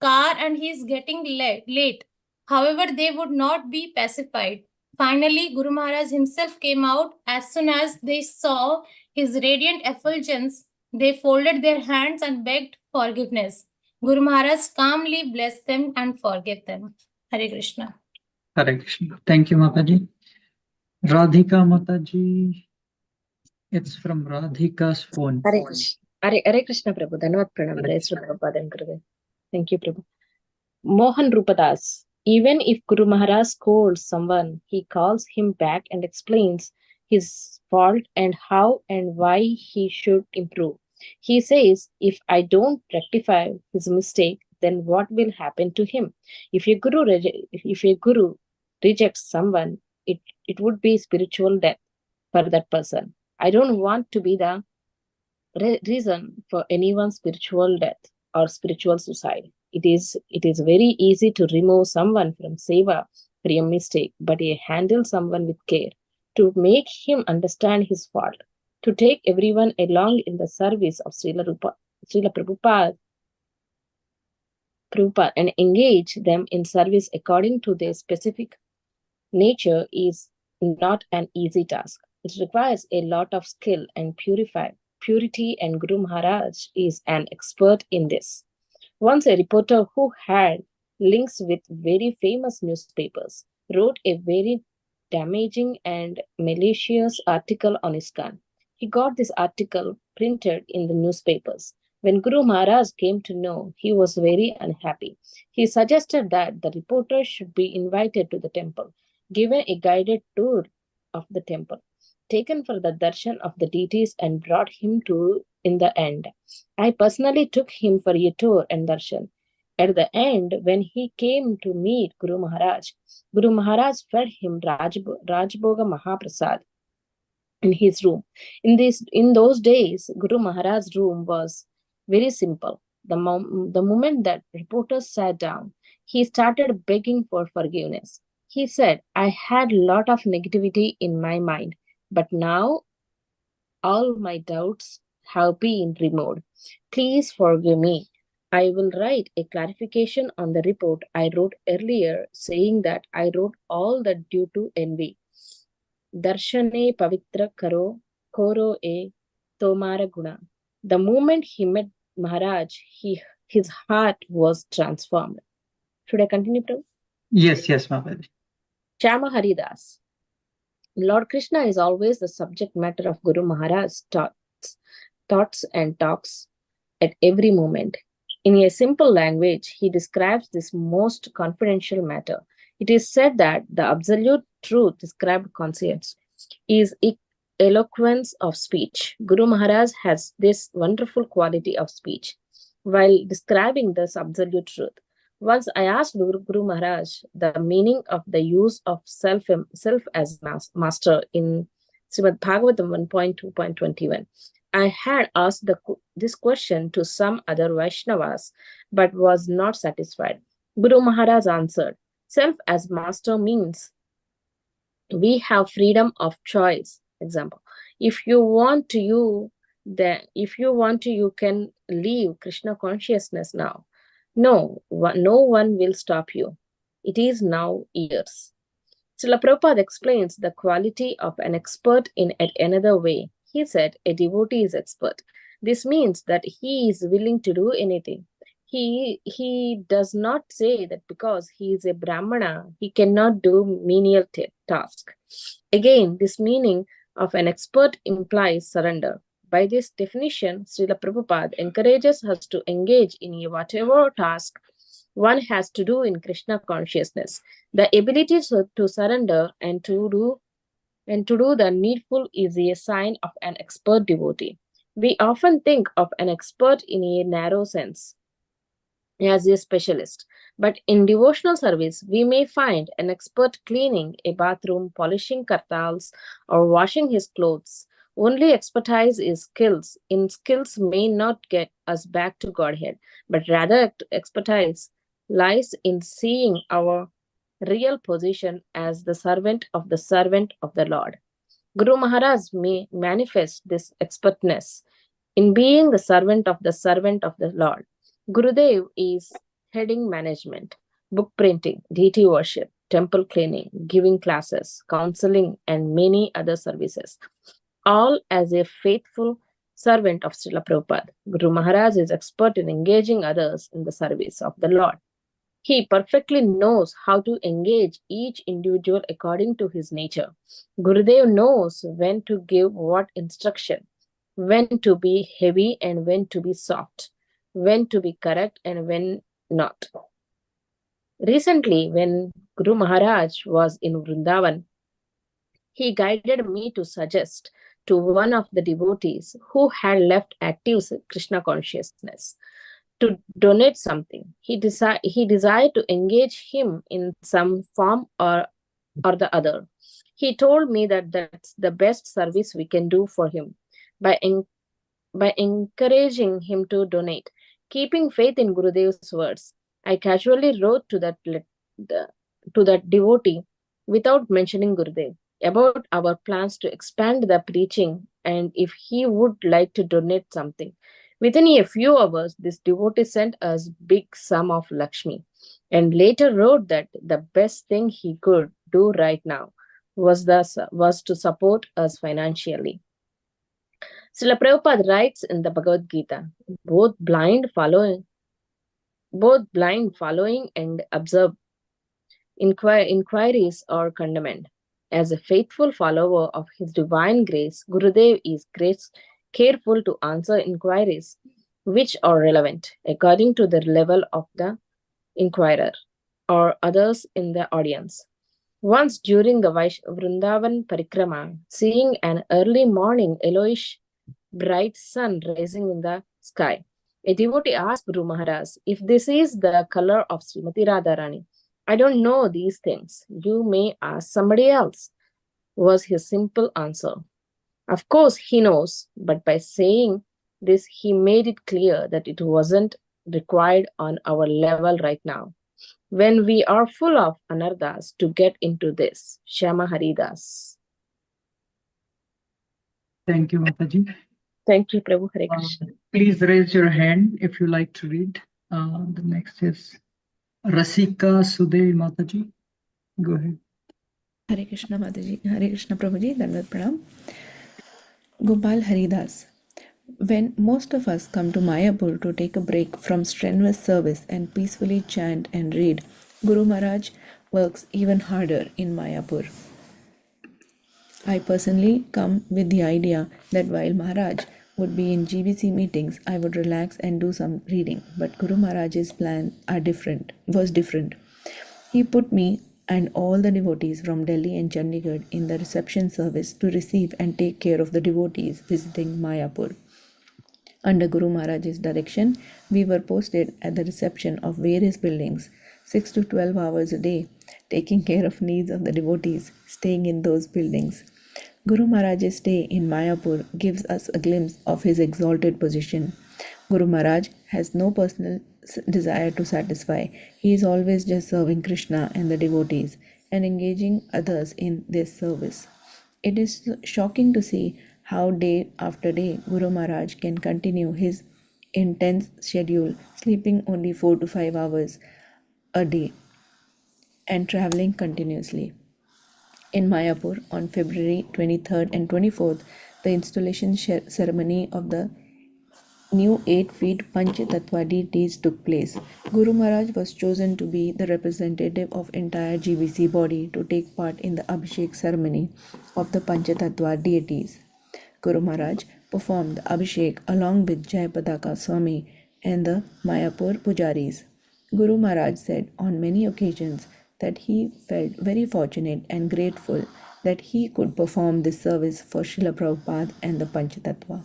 car and he is getting late. However, they would not be pacified. Finally, Guru Maharaj himself came out. As soon as they saw his radiant effulgence, they folded their hands and begged forgiveness. Guru Maharaj calmly blessed them and forgave them. Hare Krishna. Hare Krishna. Thank you, Mataji. Radhika Mataji. It's from Radhika's phone. Hare Krishna. Hare Krishna, Prabhu. Dhanavad pranam. Jai Shri Prabhupada and Gurudev. Thank you, Prabhu. Mohan Rupadas. Even if Guru Maharaj scolds someone, he calls him back and explains his fault and how and why he should improve. He says, if I don't rectify his mistake, then what will happen to him? If a guru rejects someone, it would be spiritual death for that person. I don't want to be the reason for anyone's spiritual death or spiritual suicide. It is very easy to remove someone from seva for a mistake, but handle someone with care, to make him understand his fault, to take everyone along in the service of Srila Prabhupada and engage them in service according to their specific nature is not an easy task. It requires a lot of skill and purity, and Guru Maharaj is an expert in this. Once a reporter who had links with very famous newspapers wrote a very damaging and malicious article on ISKCON. He got this article printed in the newspapers. When Guru Maharaj came to know, he was very unhappy. He suggested that the reporter should be invited to the temple, given a guided tour of the temple, taken for the darshan of the deities, and brought him to in the end. I personally took him for a tour and darshan. At the end, when he came to meet Guru Maharaj fed him Rajbhoga Mahaprasad in his room. In those days, Guru Maharaj's room was very simple. The moment that reporter sat down, he started begging for forgiveness. He said, I had a lot of negativity in my mind, but now all my doubts have been removed. Please forgive me. I will write a clarification on the report I wrote earlier, saying that I wrote all that due to envy. Darshane pavitra koro e tomara guna. The moment he met Maharaj, his heart was transformed. Should I continue, Prabhu? Yes, Mataji. Chama Haridas. Lord Krishna is always the subject matter of Guru Maharaj's thoughts and talks at every moment. In a simple language, he describes this most confidential matter. It is said that the absolute truth described conscience is eloquence of speech. Guru Maharaj has this wonderful quality of speech while describing this absolute truth. Once I asked Guru Maharaj the meaning of the use of self as master in Srimad Bhagavatam 1.2.21. I had asked this question to some other Vaishnavas, but was not satisfied. Guru Maharaj answered, self as master means we have freedom of choice. Example, if you want to, you can leave Krishna consciousness now. No one will stop you. It is now yours. Srila Prabhupada explains the quality of an expert in another way. He said a devotee is expert. This means that he is willing to do anything. He does not say that because he is a Brahmana, he cannot do menial task. Again, this meaning of an expert implies surrender. By this definition, Srila Prabhupada encourages us to engage in whatever task one has to do in Krishna consciousness. The ability to surrender and to do the needful is a sign of an expert devotee. We often think of an expert in a narrow sense, as a specialist. But in devotional service, we may find an expert cleaning a bathroom, polishing kartals, or washing his clothes. Only expertise is skills. In skills may not get us back to Godhead, but rather expertise lies in seeing our real position as the servant of the Lord. Guru Maharaj may manifest this expertness in being the servant of the Lord. Gurudev is heading management, book printing, deity worship, temple cleaning, giving classes, counseling, and many other services, all as a faithful servant of Srila Prabhupada. Guru Maharaj is expert in engaging others in the service of the Lord. He perfectly knows how to engage each individual according to his nature. Gurudev knows when to give what instruction, when to be heavy and when to be soft, when to be correct and when not. Recently, when Guru Maharaj was in Vrindavan, he guided me to suggest to one of the devotees who had left active Krishna consciousness to donate something. He desired to engage him in some form or the other. He told me that that's the best service we can do for him by encouraging him to donate. Keeping faith in Gurudev's words, I casually wrote to that devotee without mentioning Gurudev about our plans to expand the preaching and if he would like to donate something. Within a few hours, this devotee sent us big sum of Lakshmi and later wrote that the best thing he could do right now was to support us financially. Srila Prabhupada writes in the Bhagavad Gita, both blind following and observe inquiries are condemned. As a faithful follower of his divine grace, Gurudev is careful to answer inquiries which are relevant according to the level of the inquirer or others in the audience. Once during the Vrindavan Parikrama, seeing an early morning yellowish bright sun rising in the sky, a devotee asked Guru Maharaj if this is the color of Srimati Radharani. I don't know these things. You may ask somebody else, was his simple answer. Of course, he knows, but by saying this, he made it clear that it wasn't required on our level right now. When we are full of anarthas to get into this. Shyama Haridas. Thank you, Mataji. Thank you, Prabhu. Hare Krishna. Please raise your hand if you like to read. The next is Rasika Sudey Mataji. Go ahead. Hare Krishna Mataji, Hare Krishna Prabhuji, Dandavat Pranam. Gopal Haridas. When most of us come to Mayapur to take a break from strenuous service and peacefully chant and read, Guru Maharaj works even harder in Mayapur. I personally come with the idea that while Maharaj would be in GBC meetings, I would relax and do some reading. But Guru Maharaj's plan was different. He put me and all the devotees from Delhi and Chandigarh in the reception service to receive and take care of the devotees visiting Mayapur. Under Guru Maharaj's direction, we were posted at the reception of various buildings, 6 to 12 hours a day, taking care of needs of the devotees staying in those buildings. Guru Maharaj's stay in Mayapur gives us a glimpse of his exalted position. Guru Maharaj has no personal desire to satisfy. He is always just serving Krishna and the devotees and engaging others in this service. It is shocking to see how day after day Guru Maharaj can continue his intense schedule, sleeping only 4 to 5 hours a day and traveling continuously. In Mayapur on February 23rd and 24th, the installation ceremony of the new 8-feet Panch Tattva deities took place. Guru Maharaj was chosen to be the representative of entire GBC body to take part in the Abhishek ceremony of the Panch Tattva deities. Guru Maharaj performed the Abhishek along with Jayapataka Swami and the Mayapur Pujaris. Guru Maharaj said on many occasions that he felt very fortunate and grateful that he could perform this service for Srila Prabhupada and the Panch Tattva.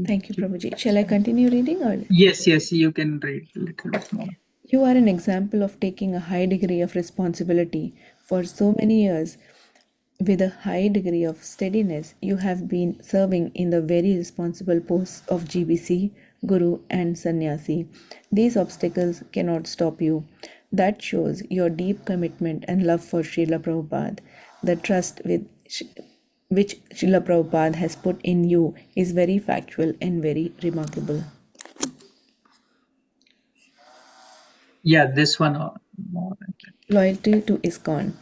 Thank you, Prabhuji. Shall I continue reading or? Yes, you can read a little bit more. You are an example of taking a high degree of responsibility. For so many years, with a high degree of steadiness, you have been serving in the very responsible posts of GBC, Guru, and Sannyasi. These obstacles cannot stop you. That shows your deep commitment and love for Srila Prabhupada. The trust which Srila Prabhupada has put in you is very factual and very remarkable. Yeah, this one more. Loyalty to ISKCON.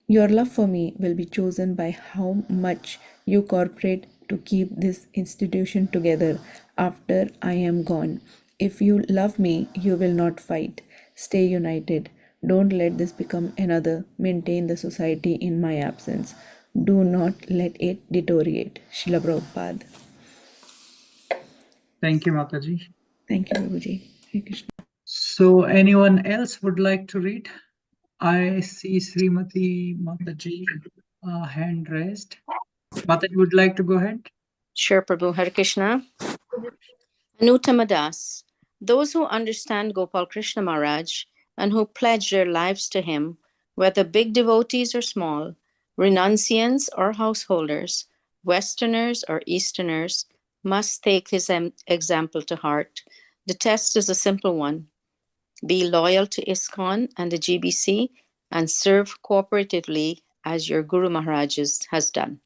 Your love for me will be chosen by how much you cooperate to keep this institution together after I am gone. If you love me, you will not fight. Stay united. Don't let this become another. Maintain the society in my absence. Do not let it deteriorate. Srila Prabhupada. Thank you, Mataji. Thank you, Prabhuji. Hare Krishna. So anyone else would like to read? I see Srimati Mataji hand raised. Mataji would like to go ahead? Sure, Prabhu. Hare Krishna. Anuttamadas. Those who understand Gopal Krishna Maharaj and who pledge their lives to him, whether big devotees or small, renunciants or householders, Westerners or Easterners, must take his example to heart. The test is a simple one. Be loyal to ISKCON and the GBC and serve cooperatively as your Guru Maharaj has done.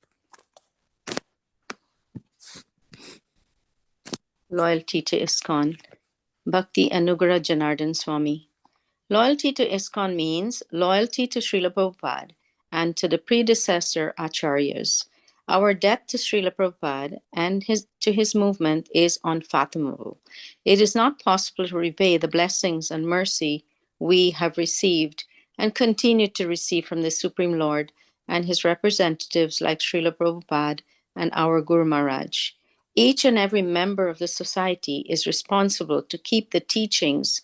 Loyalty to ISKCON. Bhakti Anugrah Janardhan Swami. Loyalty to ISKCON means loyalty to Srila Prabhupada and to the predecessor acharyas. Our debt to Srila Prabhupada and to his movement is unfathomable. It is not possible to repay the blessings and mercy we have received and continue to receive from the Supreme Lord and his representatives like Srila Prabhupada and our Guru Maharaj. Each and every member of the society is responsible to keep the teachings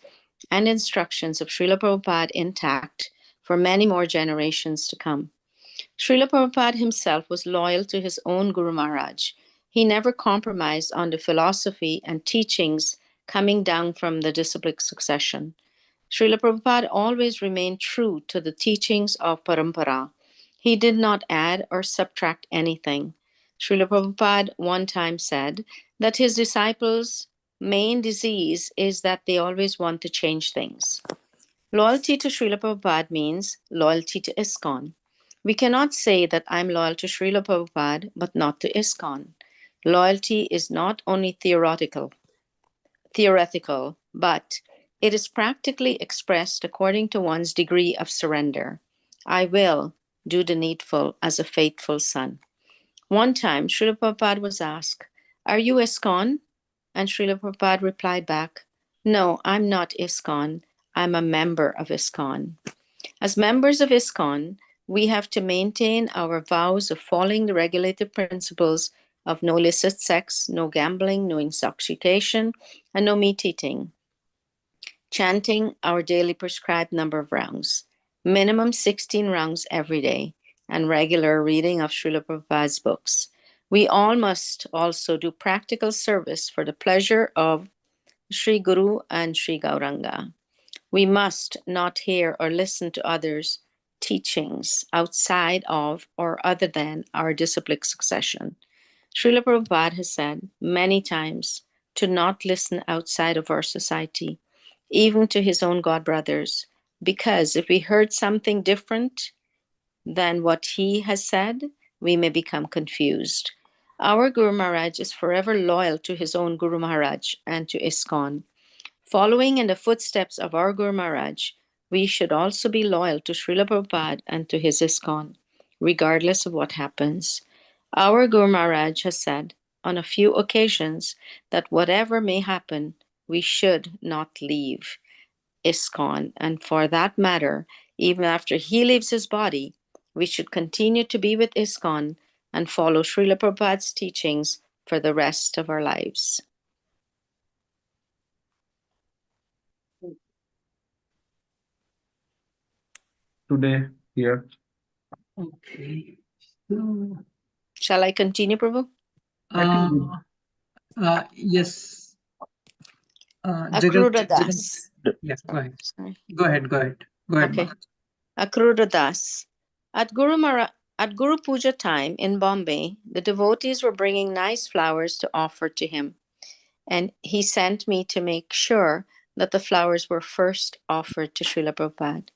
and instructions of Srila Prabhupada intact for many more generations to come. Srila Prabhupada himself was loyal to his own Guru Maharaj. He never compromised on the philosophy and teachings coming down from the disciplic succession. Srila Prabhupada always remained true to the teachings of Parampara. He did not add or subtract anything. Srila Prabhupada one time said that his disciples' main disease is that they always want to change things. Loyalty to Srila Prabhupada means loyalty to ISKCON. We cannot say that I'm loyal to Srila Prabhupada but not to ISKCON. Loyalty is not only theoretical, but it is practically expressed according to one's degree of surrender. I will do the needful as a faithful son. One time, Srila Prabhupada was asked, "Are you ISKCON?" And Srila Prabhupada replied back, "No, I'm not ISKCON. I'm a member of ISKCON." As members of ISKCON, we have to maintain our vows of following the regulated principles of no illicit sex, no gambling, no intoxication, and no meat eating. Chanting our daily prescribed number of rounds, minimum 16 rounds every day, and regular reading of Srila Prabhupada's books. We all must also do practical service for the pleasure of Sri Guru and Sri Gauranga. We must not hear or listen to others' teachings outside of or other than our disciplic succession. Srila Prabhupada has said many times to not listen outside of our society, even to his own God brothers, because if we heard something different than what he has said, we may become confused. Our Guru Maharaj is forever loyal to his own Guru Maharaj and to ISKCON. Following in the footsteps of our Guru Maharaj, we should also be loyal to Srila Prabhupada and to his ISKCON, regardless of what happens. Our Guru Maharaj has said on a few occasions that whatever may happen, we should not leave ISKCON. And for that matter, even after he leaves his body, we should continue to be with ISKCON and follow Srila Prabhupada's teachings for the rest of our lives. Today, here. Okay. So, Shall I continue, Prabhu? yes. Akrura Das. Yeah, go ahead. Sorry. Go ahead. Go ahead. Okay. Akrura Das. At Guru Puja time in Bombay, the devotees were bringing nice flowers to offer to him, and he sent me to make sure that the flowers were first offered to Srila Prabhupada.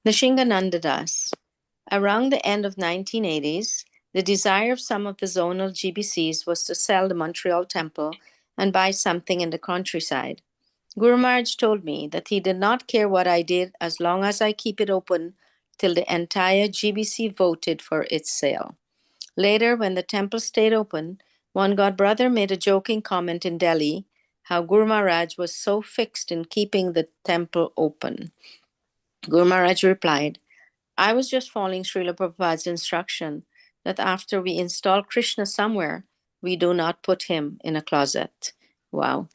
Nishingananda Das. Around the end of 1980s, the desire of some of the zonal GBCs was to sell the Montreal temple and buy something in the countryside. Guru Maharaj told me that he did not care what I did as long as I keep it open till the entire GBC voted for its sale. Later, when the temple stayed open, one God brother made a joking comment in Delhi how Guru Maharaj was so fixed in keeping the temple open. Guru Maharaj replied, I was just following Srila Prabhupada's instruction that after we install Krishna somewhere, we do not put him in a closet. Wow.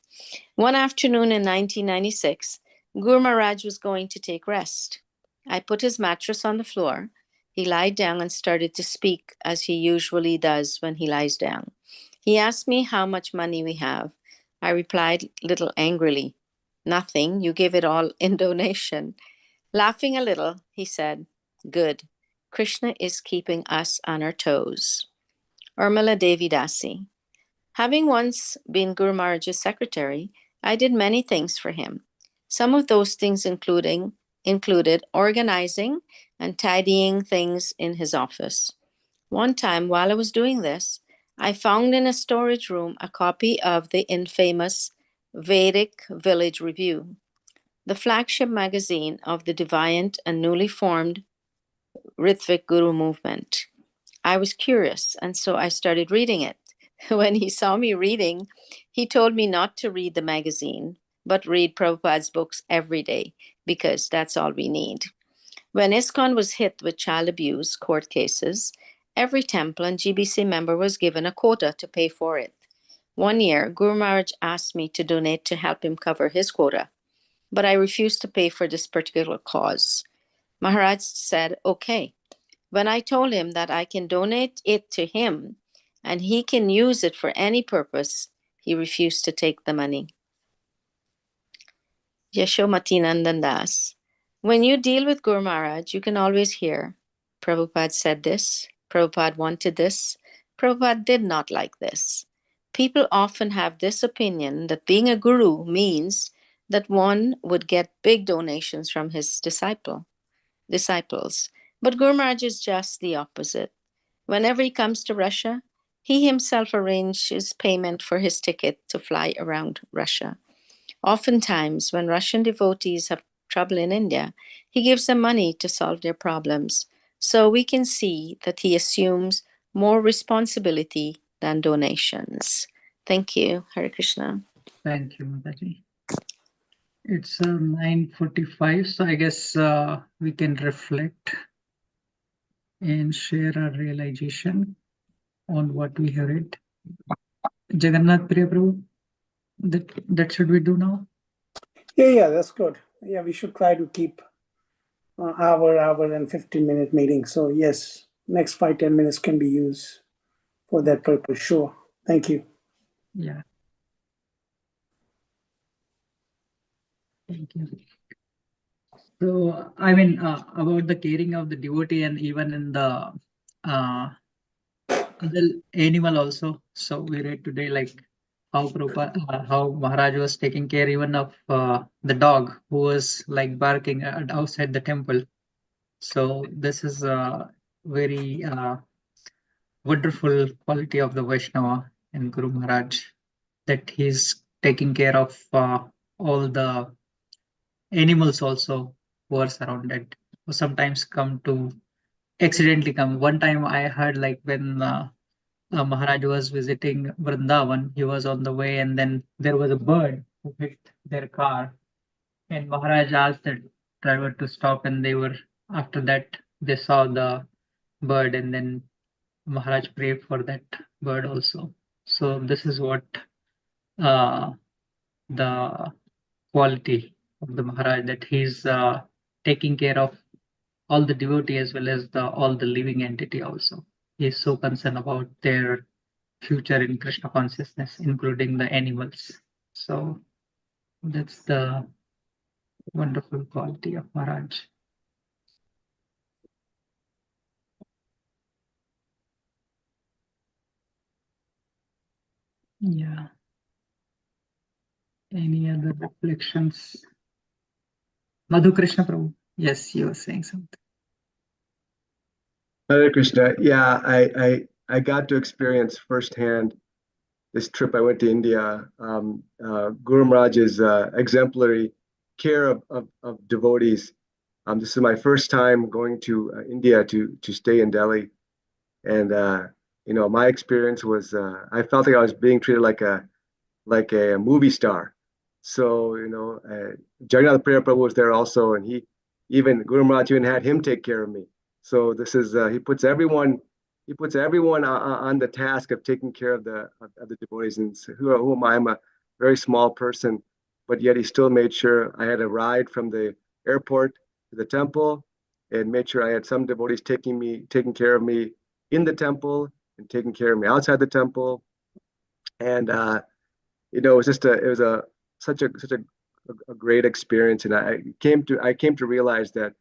One afternoon in 1996, Guru Maharaj was going to take rest. I put his mattress on the floor. He lied down and started to speak as he usually does when he lies down. He asked me how much money we have. I replied a little angrily, nothing, you give it all in donation. Laughing a little, he said, good. Krishna is keeping us on our toes. Urmila Devi Dasi. Having once been Guru Maharaj's secretary, I did many things for him. Some of those things included organizing and tidying things in his office. One time while I was doing this, I found in a storage room a copy of the infamous Vedic Village Review, the flagship magazine of the deviant and newly formed Ritvik Guru movement. I was curious, and so I started reading it. When he saw me reading, he told me not to read the magazine, but read Prabhupada's books every day, because that's all we need. When ISKCON was hit with child abuse court cases, every temple and GBC member was given a quota to pay for it. One year, Guru Maharaj asked me to donate to help him cover his quota, but I refused to pay for this particular cause. Maharaj said, okay. When I told him that I can donate it to him and he can use it for any purpose, he refused to take the money. Yashomati Nandan Das. When you deal with Guru Maharaj, you can always hear, Prabhupada said this, Prabhupada wanted this, Prabhupada did not like this. People often have this opinion that being a guru means that one would get big donations from his disciples. But Guru Maharaj is just the opposite. Whenever he comes to Russia, he himself arranges payment for his ticket to fly around Russia. Oftentimes, when Russian devotees have trouble in India, he gives them money to solve their problems. So we can see that he assumes more responsibility than donations. Thank you. Hare Krishna. Thank you, Mataji. It's 9:45, so I guess we can reflect and share our realization on what we have read. Jagannath Priya Prabhu, that should we do now? Yeah, that's good. Yeah, we should try to keep hour and 15-minute meeting. So yes, next 5-10 minutes can be used for that purpose. Sure. Thank you. Yeah. Thank you. So, I mean, about the caring of the devotee and even in the other animal also. So we read today like how how Maharaj was taking care even of the dog who was like barking outside the temple. So this is a very wonderful quality of the Vaishnava and Guru Maharaj, that he's taking care of all the animals also who are surrounded, who sometimes come to accidentally come. One time I heard like when Maharaj was visiting Vrindavan, he was on the way and then there was a bird who hit their car, and Maharaj asked the driver to stop, and after that they saw the bird, and then Maharaj prayed for that bird also. So this is what the quality of the Maharaj, that he's taking care of all the devotee as well as all the living entity also. He is so concerned about their future in Krishna consciousness, including the animals. So that's the wonderful quality of Maharaj. Yeah. Any other reflections? Madhu Krishna Prabhu. Yes, you were saying something. Hare Krishna. Yeah, I got to experience firsthand this trip. I went to India. Guru Maharaj's exemplary care of devotees. This is my first time going to India to stay in Delhi, and my experience was I felt like I was being treated like a movie star. So Jagannath Priya Prabhu was there also, and Guru Maharaj even had him take care of me. So this is he puts everyone on the task of taking care of the devotees. And so who am I? I'm a very small person, but yet he still made sure I had a ride from the airport to the temple, and made sure I had some devotees taking care of me in the temple and taking care of me outside the temple. And it was just such a great experience. And I came to realize that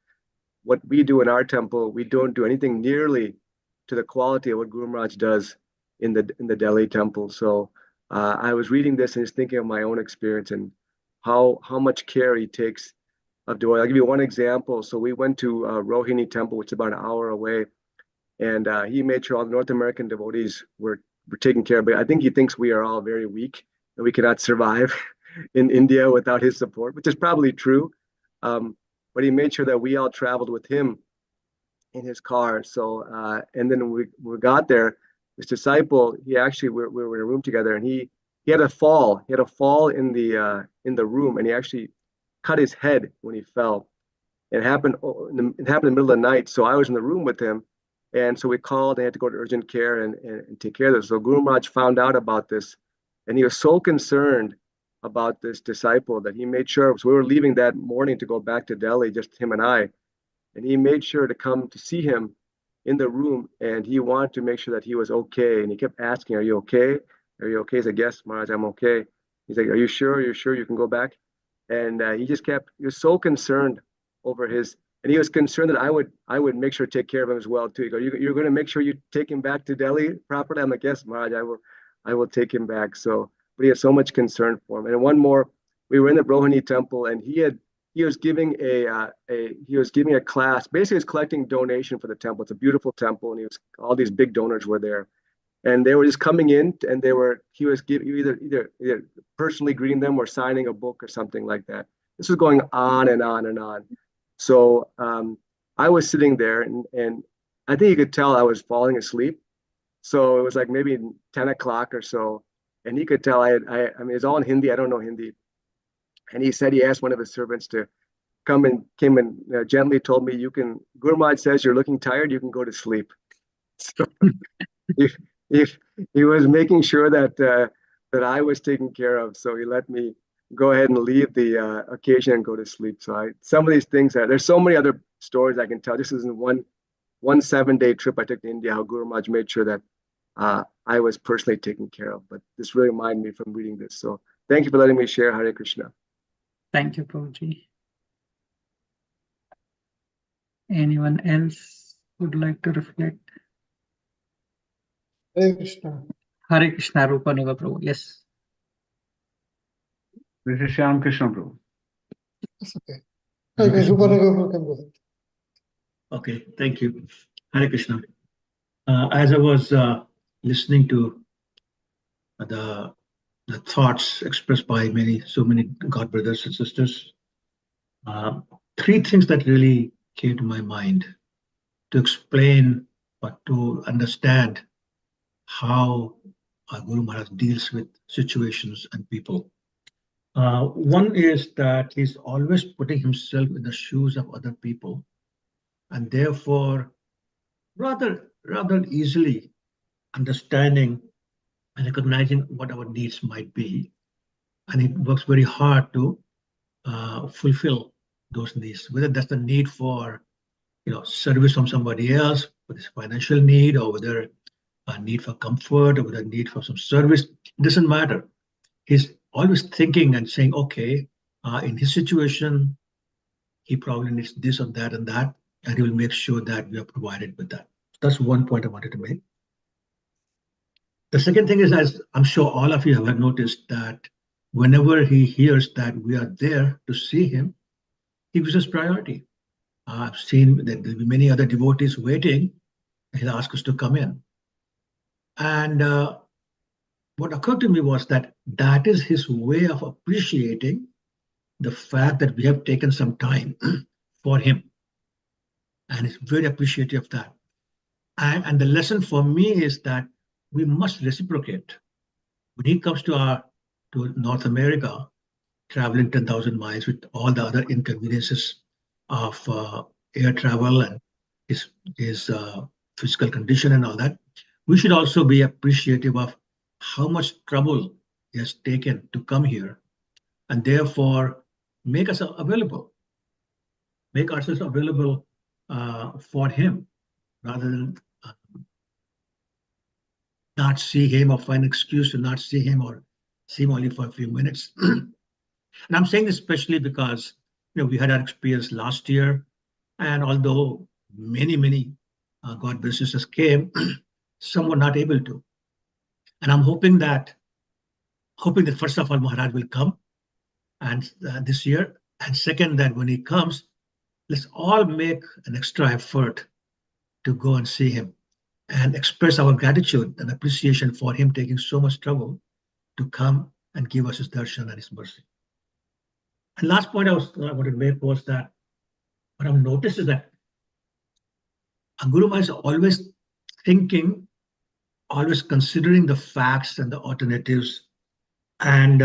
what we do in our temple, we don't do anything nearly to the quality of what Guru Maharaj does in the Delhi temple. So I was reading this and just thinking of my own experience and how much care he takes of devotees. I'll give you one example. So we went to Rohini temple, which is about an hour away, and he made sure all the North American devotees were taken care of. But I think he thinks we are all very weak and we cannot survive in India without his support, which is probably true. But he made sure that we all traveled with him in his car. So, and then when we got there, his disciple, we were in a room together, and he had a fall. He had a fall in the room, and he actually cut his head when he fell. It happened in the middle of the night. So I was in the room with him, and so we called. And had to go to urgent care and take care of this. So Guru Maharaj found out about this, and he was so concerned about this disciple that he made sure. So we were leaving that morning to go back to Delhi, just him and I, and he made sure to come to see him in the room, and he wanted to make sure that he was okay. And he kept asking, "Are you okay? Are you okay?" He said, "Yes, Maharaj, I'm okay." He's like, "Are you sure? Are you sure you can go back?" And he was so concerned over and he was concerned that I would make sure to take care of him as well too. He goes, "You're going to make sure you take him back to Delhi properly?" I'm like, "Yes, Maharaj, I will take him back." So, but he had so much concern for him. And one more, we were in the Rohini temple, and he was giving a class. Basically, he was collecting donation for the temple. It's a beautiful temple, and all these big donors were there, and they were just coming in, and he was either personally greeting them or signing a book or something like that. This was going on and on and on. So I was sitting there, and I think you could tell I was falling asleep. So it was like maybe 10 o'clock or so, and he could tell I mean, it's all in Hindi. I don't know Hindi. And he said he asked one of his servants to came and gently told me, Guru Maharaj says you're looking tired, you can go to sleep. So he was making sure that I was taken care of. So he let me go ahead and leave the occasion and go to sleep. So some of these things there's so many other stories I can tell. This isn't one 7-day trip I took to India, how Guru Maharaj made sure that I was personally taken care of. But this really reminded me from reading this. So thank you for letting me share. Hare Krishna. Thank you, Prabhuji. Anyone else would like to reflect? Hare Krishna. Hare Krishna, Rupanuga Prabhu. Yes. This is Shyam Krishna Prabhu. That's okay. Okay, Rupanuga can go ahead. Okay, thank you. Hare Krishna. As I was listening to the thoughts expressed by so many God brothers and sisters, 3 things that really came to my mind to explain or to understand how Guru Maharaj deals with situations and people. One is that he's always putting himself in the shoes of other people, and therefore rather easily understanding and recognizing what our needs might be, and he works very hard to fulfill those needs, whether that's the need for service from somebody else, whether it's financial need, or whether a need for comfort, or whether a need for some service. It doesn't matter. He's always thinking and saying, okay, in his situation, he probably needs this or that and that, and he will make sure that we are provided with that. That's one point I wanted to make. The second thing is, as I'm sure all of you have noticed, that whenever he hears that we are there to see him, he gives us priority. I've seen that there'll be many other devotees waiting, and he'll ask us to come in. And what occurred to me was that is his way of appreciating the fact that we have taken some time for him. And he's very appreciative of that. And the lesson for me is that we must reciprocate. When he comes to North America, traveling 10,000 miles with all the other inconveniences of air travel and his physical condition and all that, we should also be appreciative of how much trouble he has taken to come here, and therefore make us available, make ourselves available for him, rather than not see him or find an excuse to not see him or see him only for a few minutes. And I'm saying this especially because we had our experience last year, and although many God blessings came, some were not able to. And I'm hoping that first of all Maharaj will come and this year, and second, that when he comes, let's all make an extra effort to go and see him and express our gratitude and appreciation for him taking so much trouble to come and give us his darshan and his mercy. And last point I wanted to make was that what I've noticed is that Guru Maharaj is always thinking, always considering the facts and the alternatives, and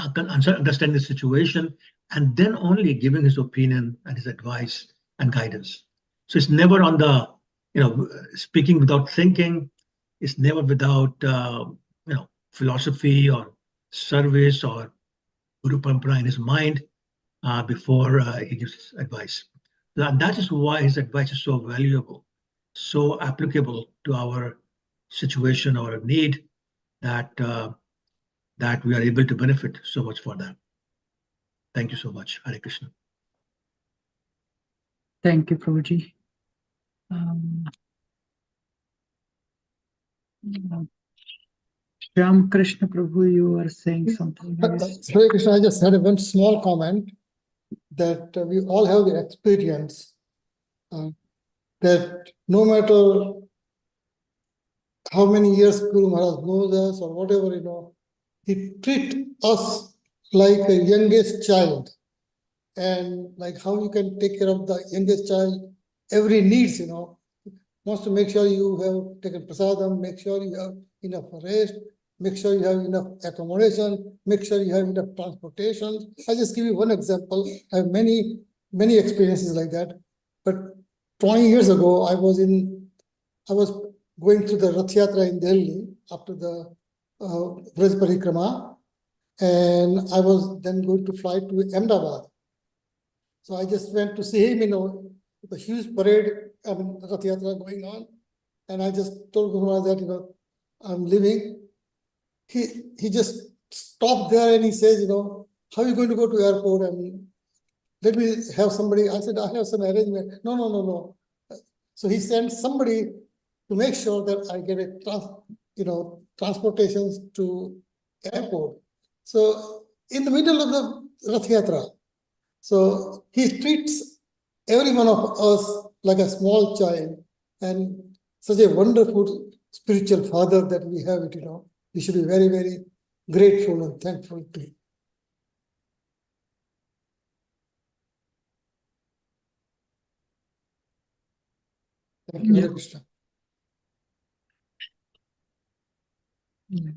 understanding the situation, and then only giving his opinion and his advice and guidance. So it's never on the, speaking without thinking. It's never without, philosophy or service or Guru Parampara in his mind before he gives advice. And that is why his advice is so valuable, so applicable to our situation or need, that we are able to benefit so much for that. Thank you so much. Hare Krishna. Thank you, Prabhuji. Shyam Krishna Prabhu, you were saying something. Hare Krishna, I just had a one small comment that we all have the experience that no matter how many years Guru Maharaj knows us or whatever, he treats us like a youngest child. And like how you can take care of the youngest child, every needs, wants to make sure you have taken prasadam, make sure you have enough rest, make sure you have enough accommodation, make sure you have enough transportation. I'll just give you one example. I have many experiences like that. But 20 years ago, I was going through the Rath Yatra in Delhi after the Vraj Parikrama, and I was then going to fly to Ahmedabad. So I just went to see him, the huge parade, Rath Yatra going on, and I just told Guru Maharaj that, I'm leaving. He just stopped there and he says, how are you going to go to airport? And let me have somebody. I said, I have some arrangement. No. So he sent somebody to make sure that I get transportations to airport. So in the middle of the Rath Yatra, so he treats every one of us like a small child, and such a wonderful spiritual father that we have it, we should be very, very grateful and thankful to him. Thank you, Hare Krishna. Yeah.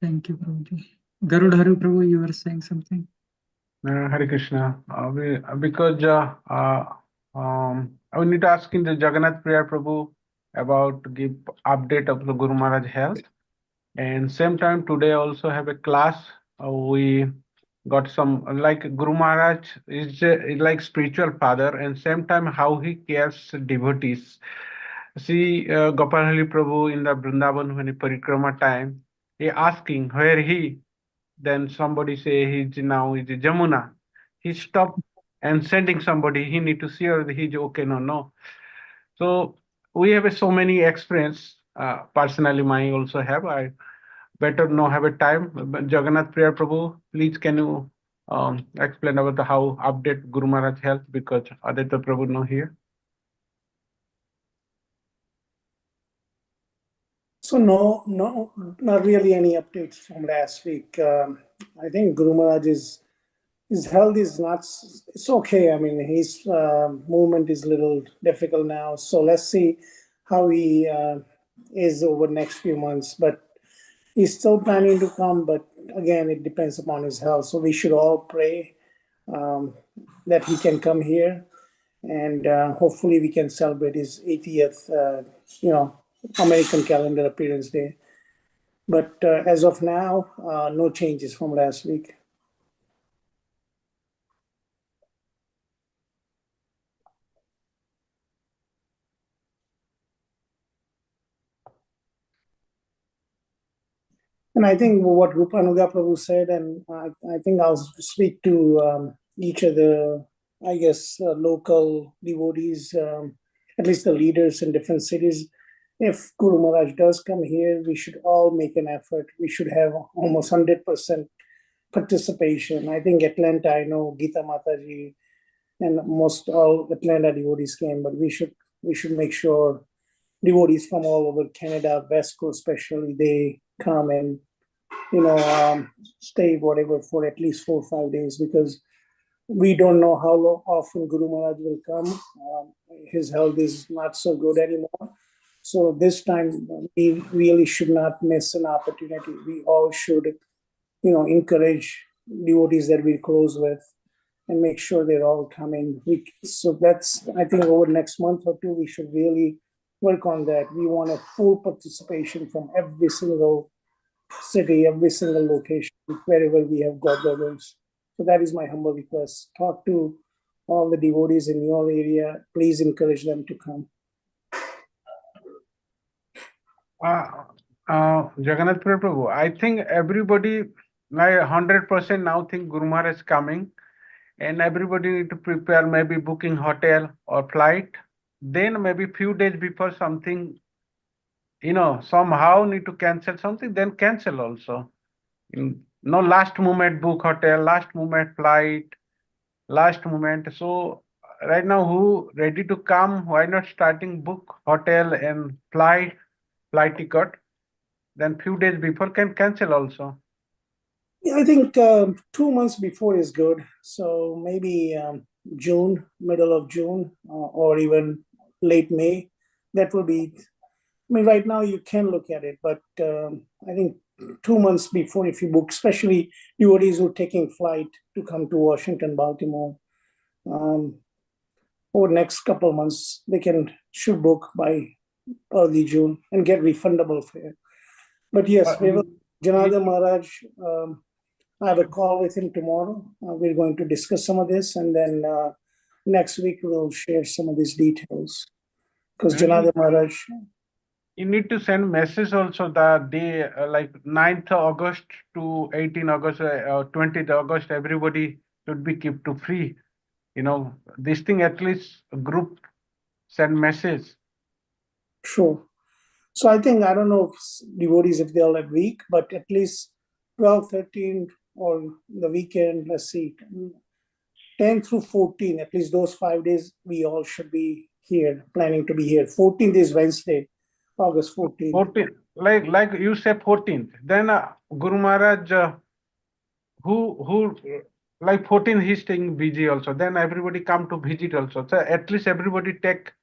Thank you, Prabhuji. Garud Haru Prabhu, you were saying something? Hare Krishna. Because I need to ask in the Jagannath Priya Prabhu about to give update of the Guru Maharaj health. And same time today also have a class. We got some, like Guru Maharaj is like spiritual father, and same time how he cares devotees. See Gopal Hari Prabhu in the Vrindavan when he parikrama time, he asking where he, then somebody say he's now is Jamuna. He stopped and sending somebody, he need to see whether he's okay or no. So we have so many experience. Personally, mine also have. I better now have a time. But Jagannath Priya Prabhu, please can you explain about how update Guru Maharaj health, because Aditya Prabhu no here. So no, not really any updates from last week. I think Guru Maharaj his health is not, it's okay. I mean, his movement is a little difficult now. So let's see how he is over the next few months. But he's still planning to come, but again, it depends upon his health. So we should all pray that he can come here, and hopefully we can celebrate his 80th, American calendar appearance day. But as of now, no changes from last week. And I think what Rupanuga Prabhu said, and I think I'll speak to each of the, local devotees, at least the leaders in different cities. If Guru Maharaj does come here, we should all make an effort. We should have almost 100% participation. I think Atlanta, I know Geeta Mataji and most all Atlanta devotees came, but we should make sure devotees from all over Canada, West Coast especially, they come and stay whatever for at least 4 or 5 days, because we don't know how often Guru Maharaj will come. His health is not so good anymore. So this time we really should not miss an opportunity. We all should, encourage devotees that we're close with and make sure they're all coming. So that's, I think over the next month or two, we should really work on that. We want a full participation from every single city, every single location, wherever we have God brothers. So that is my humble request. Talk to all the devotees in your area. Please encourage them to come. Jagannath Prabhu, I think everybody, like 100% now think Guru Maharaj is coming, and everybody need to prepare, maybe booking hotel or flight. Then maybe few days before something, somehow need to cancel something, then cancel also. No last moment book hotel, last moment flight, last moment. So right now who ready to come, why not starting book hotel and flight ticket, then few days before can cancel also. Yeah, I think 2 months before is good. So maybe June, middle of June, or even late May. That will be mean, right now you can look at it, but I think 2 months before, if you book, especially devotees who are taking flight to come to Washington, Baltimore, over the next couple of months, they should book by early June and get refundable fare. But yes, we will. Janardhan Maharaj, I have a call with him tomorrow. We're going to discuss some of this, and then next week we'll share some of these details. Because Janardhan Maharaj, you need to send message also the day like 9th August to 18 August, 20th August, everybody should be kept to free. You know, this thing at least a group send message. sure. So I think, I don't know if devotees, if they'll have week, but at least 12, 13, or the weekend, let's see, 10 through 14, at least those 5 days, we all should be here, planning to be here. 14th is Wednesday, August 14th. 14th, like you say 14th. Then Guru Maharaj, who like 14th, he's staying busy also. Then everybody come to visit also. So at least everybody take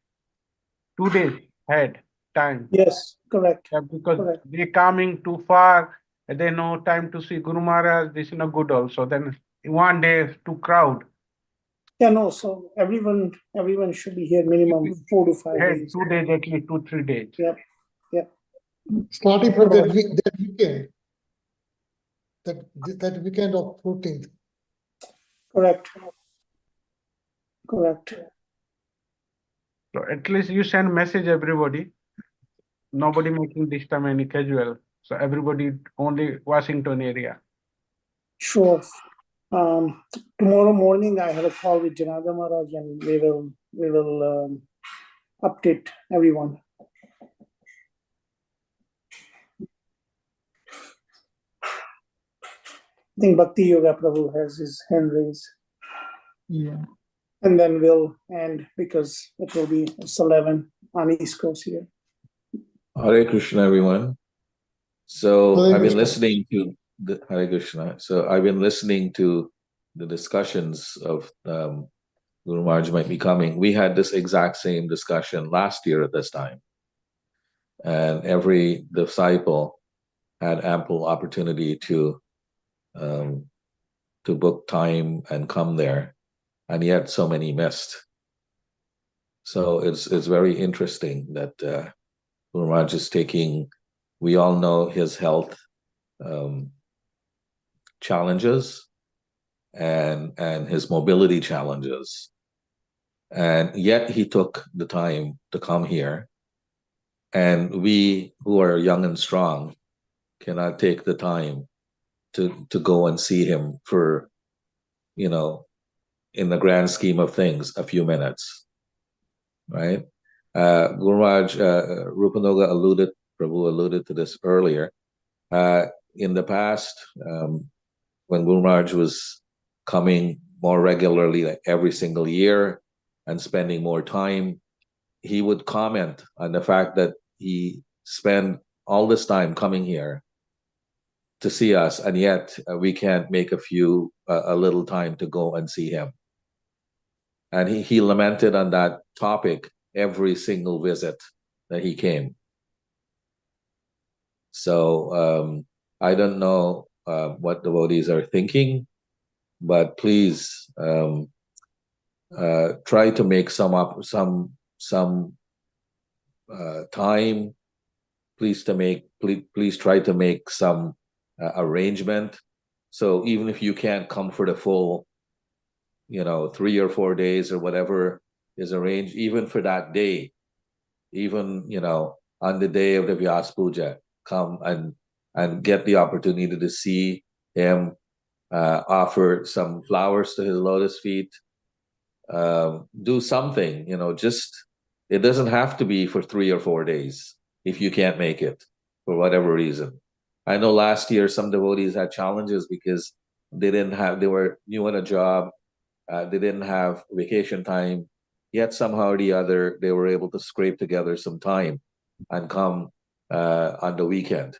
2 days ahead time. Yes, correct. Yeah, because Correct. they coming too far, and they no time to see Guru Maharaj. This is not good also. Then 1 day to crowd. Yeah, no, so everyone should be here minimum 4 to 5 Ahead, days. 2 days at least, 2-3 days. Yep, yep. Starting from that weekend, that weekend of 14th. Correct. Correct. So at least you send message everybody. Nobody making this time any casual. So everybody only Washington area. Sure. Tomorrow morning I have a call with Janardhan Maharaj, and we will update everyone. I think Bhakti Yoga Prabhu has his hand raised. Yeah. And then we'll end because it will be 11 on East Coast here. Hare Krishna, everyone. So Hare I've been Krishna. listening to the Hare Krishna. So I've been listening to the discussions of Guru Maharaj might be coming. We had this exact same discussion last year at this time, and every disciple had ample opportunity to book time and come there, and yet so many missed. So it's very interesting that Guru Maharaj is taking. We all know his health challenges and his mobility challenges, and yet he took the time to come here. And we who are young and strong cannot take the time to go and see him for, you know, in the grand scheme of things, a few minutes, right? Guru Maharaj, Rupanuga Prabhu alluded to this earlier. In the past, when Guru Maharaj was coming more regularly, like every single year, and spending more time, he would comment on the fact that he spent all this time coming here to see us, and yet we can't make a little time to go and see him. And he lamented on that topic every single visit that he came. So I don't know what devotees are thinking, but please try to make some time. Please try to make some arrangement. So even if you can't come for the full, 3 or 4 days or whatever is arranged, even for that day, even on the day of the Vyas Puja, come and get the opportunity to see him, offer some flowers to his lotus feet, do something, it doesn't have to be for 3 or 4 days if you can't make it for whatever reason. I know last year some devotees had challenges because they were new on a job, they didn't have vacation time, yet somehow or the other they were able to scrape together some time and come on the weekend.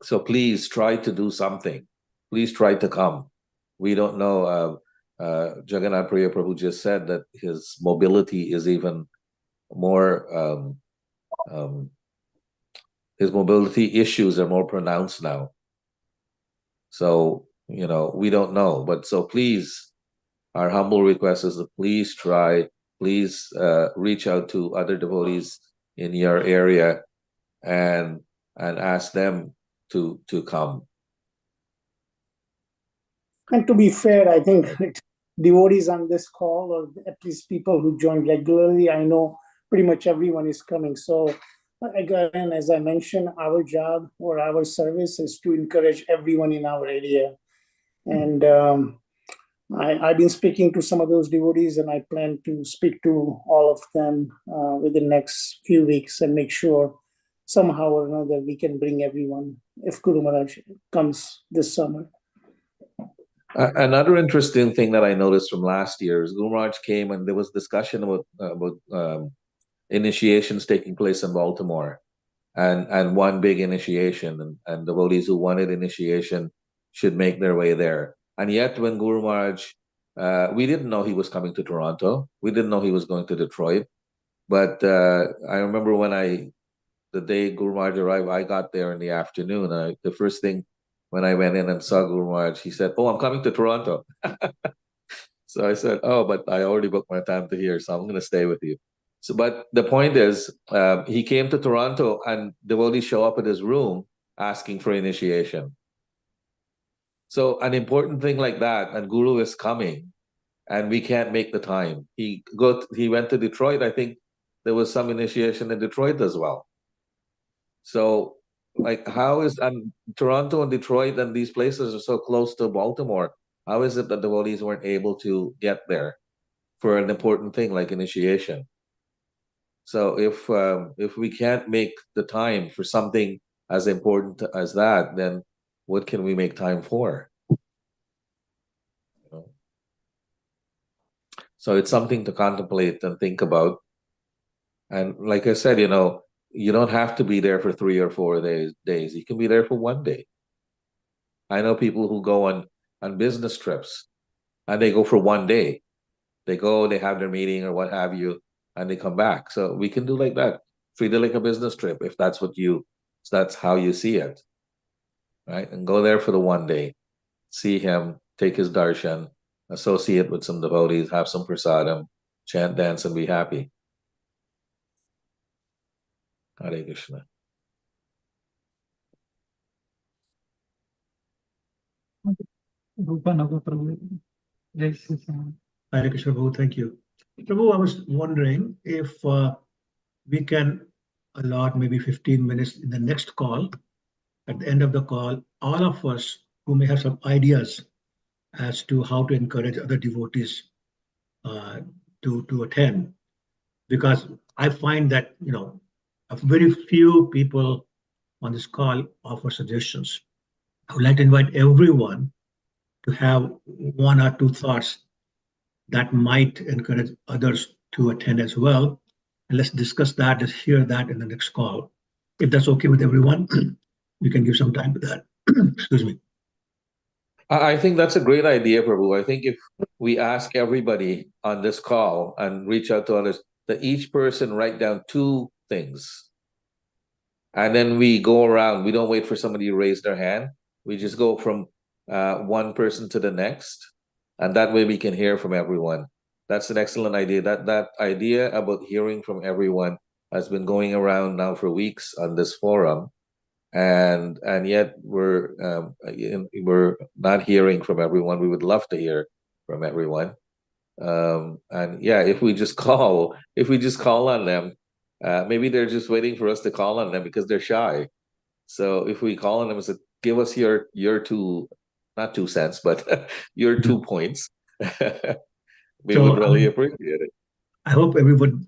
So please try to do something. Please try to come. We don't know. Jagannath Priya Prabhu just said that his mobility is even more his mobility issues are more pronounced now. So, we don't know. But so please, our humble request is to please reach out to other devotees in your area and ask them to come. And to be fair, I think devotees on this call, or at least people who join regularly, I know pretty much everyone is coming. So again, as I mentioned, our job or our service is to encourage everyone in our area. And I've been speaking to some of those devotees, and I plan to speak to all of them within the next few weeks and make sure somehow or another we can bring everyone if Guru Maharaj comes this summer. Another interesting thing that I noticed from last year is Guru Maharaj came and there was discussion about initiations taking place in Baltimore, and one big initiation, and devotees who wanted initiation should make their way there. And yet when Guru Maharaj, we didn't know he was coming to Toronto. We didn't know he was going to Detroit. But I remember the day Guru Maharaj arrived, I got there in the afternoon. The first thing when I went in and saw Guru Maharaj, he said, "Oh, I'm coming to Toronto." So I said, "Oh, but I already booked my time to here, so I'm going to stay with you." So, but the point is, he came to Toronto and devotees show up at his room asking for initiation. So an important thing like that, and Guru is coming, and we can't make the time. He went to Detroit. I think there was some initiation in Detroit as well. So, like, how is Toronto and Detroit and these places are so close to Baltimore? How is it that devotees weren't able to get there for an important thing like initiation? So if we can't make the time for something as important as that, then what can we make time for? So it's something to contemplate and think about. And like I said, you don't have to be there for 3 or 4 days. You can be there for 1 day. I know people who go on business trips and they go for 1 day. They go, they have their meeting or what have you, and they come back. So we can do like that. Treat it like a business trip if that's how you see it. Right? And go there for the 1 day. See him, take his darshan, associate with some devotees, have some prasadam, chant, dance, and be happy. Hare Krishna. Hare Krishna Prabhu, thank you. Prabhu, I was wondering if we can allot maybe 15 minutes in the next call. At the end of the call, all of us who may have some ideas as to how to encourage other devotees to attend, because I find that very few people on this call offer suggestions. I would like to invite everyone to have 1 or 2 thoughts that might encourage others to attend as well. And let's discuss that, let's hear that in the next call. If that's okay with everyone, we can give some time to that. Excuse me. I think that's a great idea, Prabhu. I think if we ask everybody on this call and reach out to others, that each person write down 2 things. And then we go around. We don't wait for somebody to raise their hand. We just go from one person to the next. And that way we can hear from everyone. That's an excellent idea. That idea about hearing from everyone has been going around now for weeks on this forum. And yet we're not hearing from everyone. We would love to hear from everyone. And yeah, if we just call on them, maybe they're just waiting for us to call on them because they're shy. So if we call on them and say, "Give us your 2, not 2 cents, but your 2 points," we would really appreciate it. I hope everyone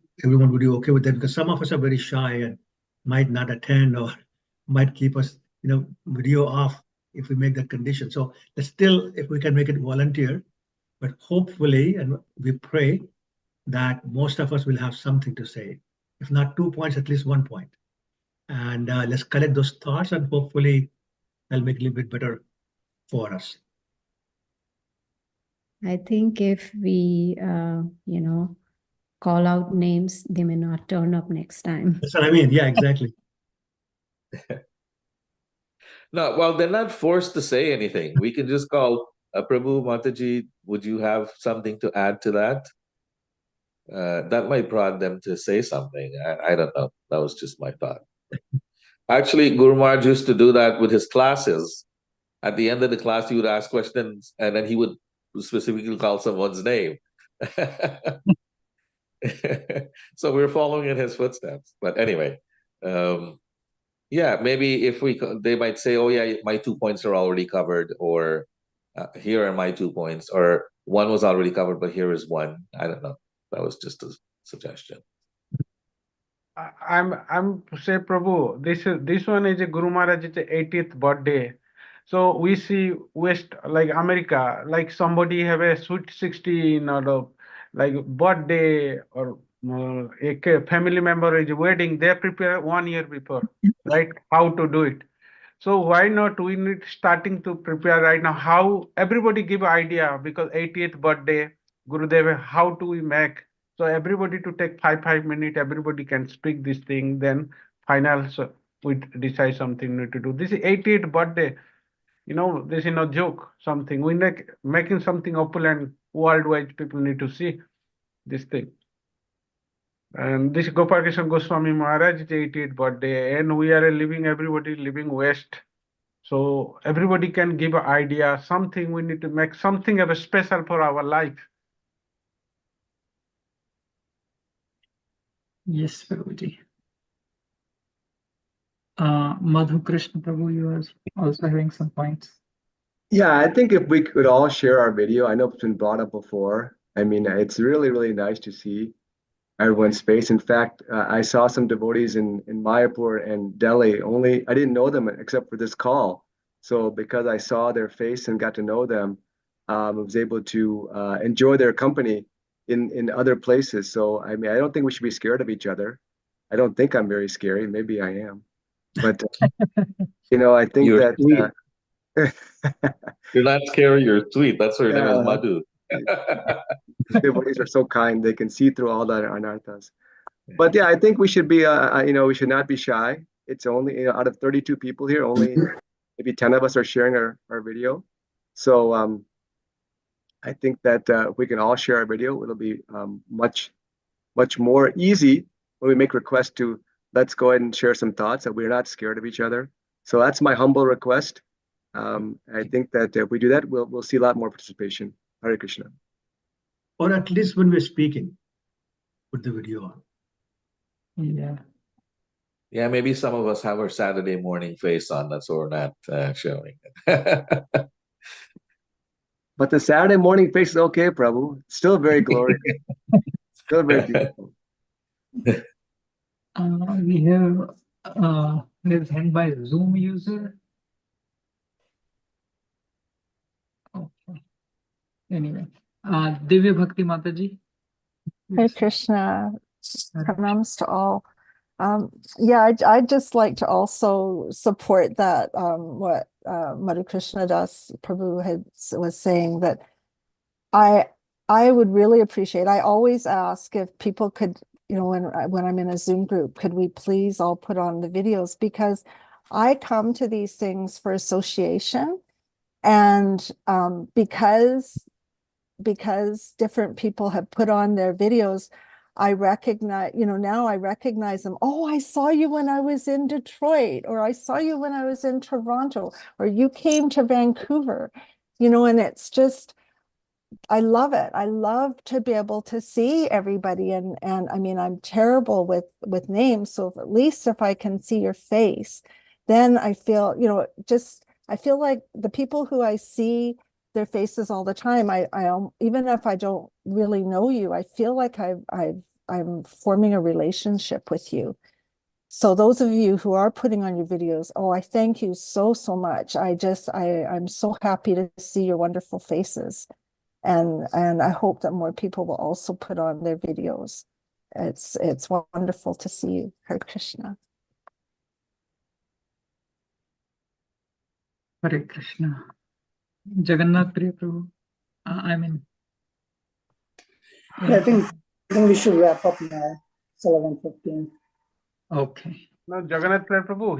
would be okay with that, because some of us are very shy and might not attend or might keep us, video off if we make that condition. So let's still, if we can make it volunteer, but hopefully, and we pray that most of us will have something to say. If not 2 points, at least 1 point. And let's collect those thoughts, and hopefully that'll make it a little bit better for us. I think if we, call out names, they may not turn up next time. That's what I mean. Yeah, exactly. No, well, they're not forced to say anything. We can just call Prabhu, Mataji, would you have something to add to that? That might prod them to say something. I don't know. That was just my thought. Actually, Guru Maharaj used to do that with his classes. At the end of the class, he would ask questions, and then he would specifically call someone's name. So we're following in his footsteps. But anyway, yeah, maybe if they might say, oh yeah, my 2 points are already covered, or here are my 2 points, or one was already covered, but here is one. I don't know. That was just a suggestion. I'm say Prabhu, this one is a Guru Maharaj's 80th birthday. So we see West, like America, like somebody have a sweet 16 or like birthday, or a family member is wedding, they prepare 1 year before, right? How to do it. So why not we need starting to prepare right now? How everybody give idea, because 80th birthday, Gurudev, how do we make? So everybody to take 5 minutes, everybody can speak this thing, then final, so we decide something need to do. This is 80th birthday. You know, this is no joke, something. We making something opulent, worldwide, people need to see this thing. And this Gopal Krishna Goswami Maharaj is 80th birthday, and we are everybody living West. So everybody can give an idea, something we need to make something of a special for our life. Yes, Prabhuji. Madhu Krishna Prabhu, you are also having some points. Yeah, I think if we could all share our video, I know it's been brought up before. I mean, it's really, really nice to see everyone's face. In fact, I saw some devotees in Mayapur and Delhi. I didn't know them except for this call. So because I saw their face and got to know them, I was able to enjoy their company in other places. So I mean, I don't think we should be scared of each other. I don't think I'm very scary. Maybe I am, but I think You're that sweet. You're not scary, you're sweet. That's why your name is Yeah. Madhu. devotees are so kind; they can see through all the anarthas. But yeah, I think we should be, we should not be shy. It's only, out of 32 people here, only maybe 10 of us are sharing our video. So I think that if we can all share our video, it'll be much more easy when we make requests to let's go ahead and share some thoughts, that we're not scared of each other. So that's my humble request. I think that if we do that, we'll see a lot more participation. Hare Krishna. Or at least when we're speaking, put the video on. Yeah. Yeah, maybe some of us have our Saturday morning face on. That's why we're not showing it. But the Saturday morning face is okay, Prabhu. Still very glorious. Still very beautiful. We have there's hand by Zoom user. Okay. Anyway, Divya Bhakti Mataji. Hare Krishna, pranams to all. Yeah, I'd just like to also support that what Madhu Krishna Das Prabhu was saying, that I would really appreciate. I always ask if people could, when I'm in a Zoom group, could we please all put on the videos, because I come to these things for association, and because different people have put on their videos, I recognize, now I recognize them. Oh, I saw you when I was in Detroit, or I saw you when I was in Toronto, or you came to Vancouver, and it's just, I love it. I love to be able to see everybody. And I mean, I'm terrible with names. So at least if I can see your face, then I feel, I feel like the people who I see their faces all the time, I even if I don't really know you, I feel like I'm forming a relationship with you. So those of you who are putting on your videos, I thank you so much. I'm so happy to see your wonderful faces, and I hope that more people will also put on their videos. It's wonderful to see you. Hare Krishna. Hare Krishna. Jagannath Priya Prabhu. I think I think we should wrap up now. It's 11:15. Okay. Now, Jagannath Priya Prabhu,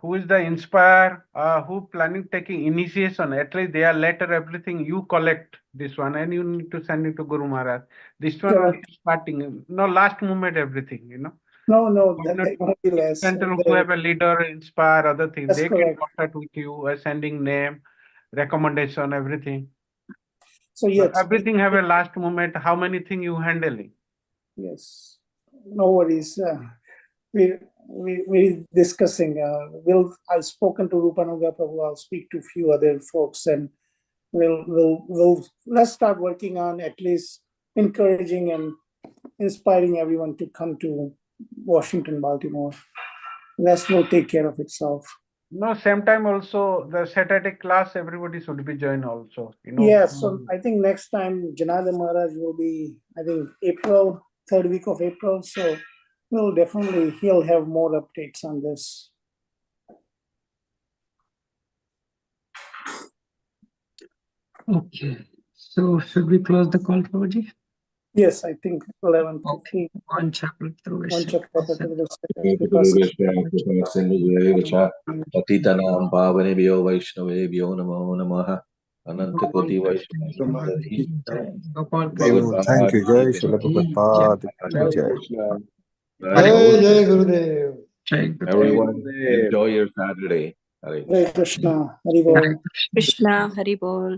who is the inspire, who planning taking initiation? At least they are letter, everything you collect this one and you need to send it to Guru Maharaj. This one Correct. is starting, no last moment, everything, you know. No, But not that only less. center who have a leader, inspire, other things. That's They correct. can contact with you, sending name, recommendation, everything. So But yes, everything have a last moment. How many things you handling? yes, no worries. We discussing. I've spoken to Rupanuga Prabhu. I'll speak to a few other folks, and let's start working on at least encouraging and inspiring everyone to come to Washington, Baltimore. Rest will take care of itself. No, same time also the Saturday class, everybody should be join also, you know. Yeah, so I think next time Janardhan Maharaj will be, I think April, third week of April. So he'll have more updates on this. Okay. So should we close the call, Prabhuji? Yes, I think 11:15. One chapter through One chapter Patitanam Pavanebhyo Vaishnavebhyo Namo Namaha. Ananta Koti Vaishnava. Thank you, Jai Srila Prabhupada ki Jai. Jai Gurudev. Everyone, enjoy your Saturday. Hare Hare Krishna. Hari Bol. Krishna, Hari Bol.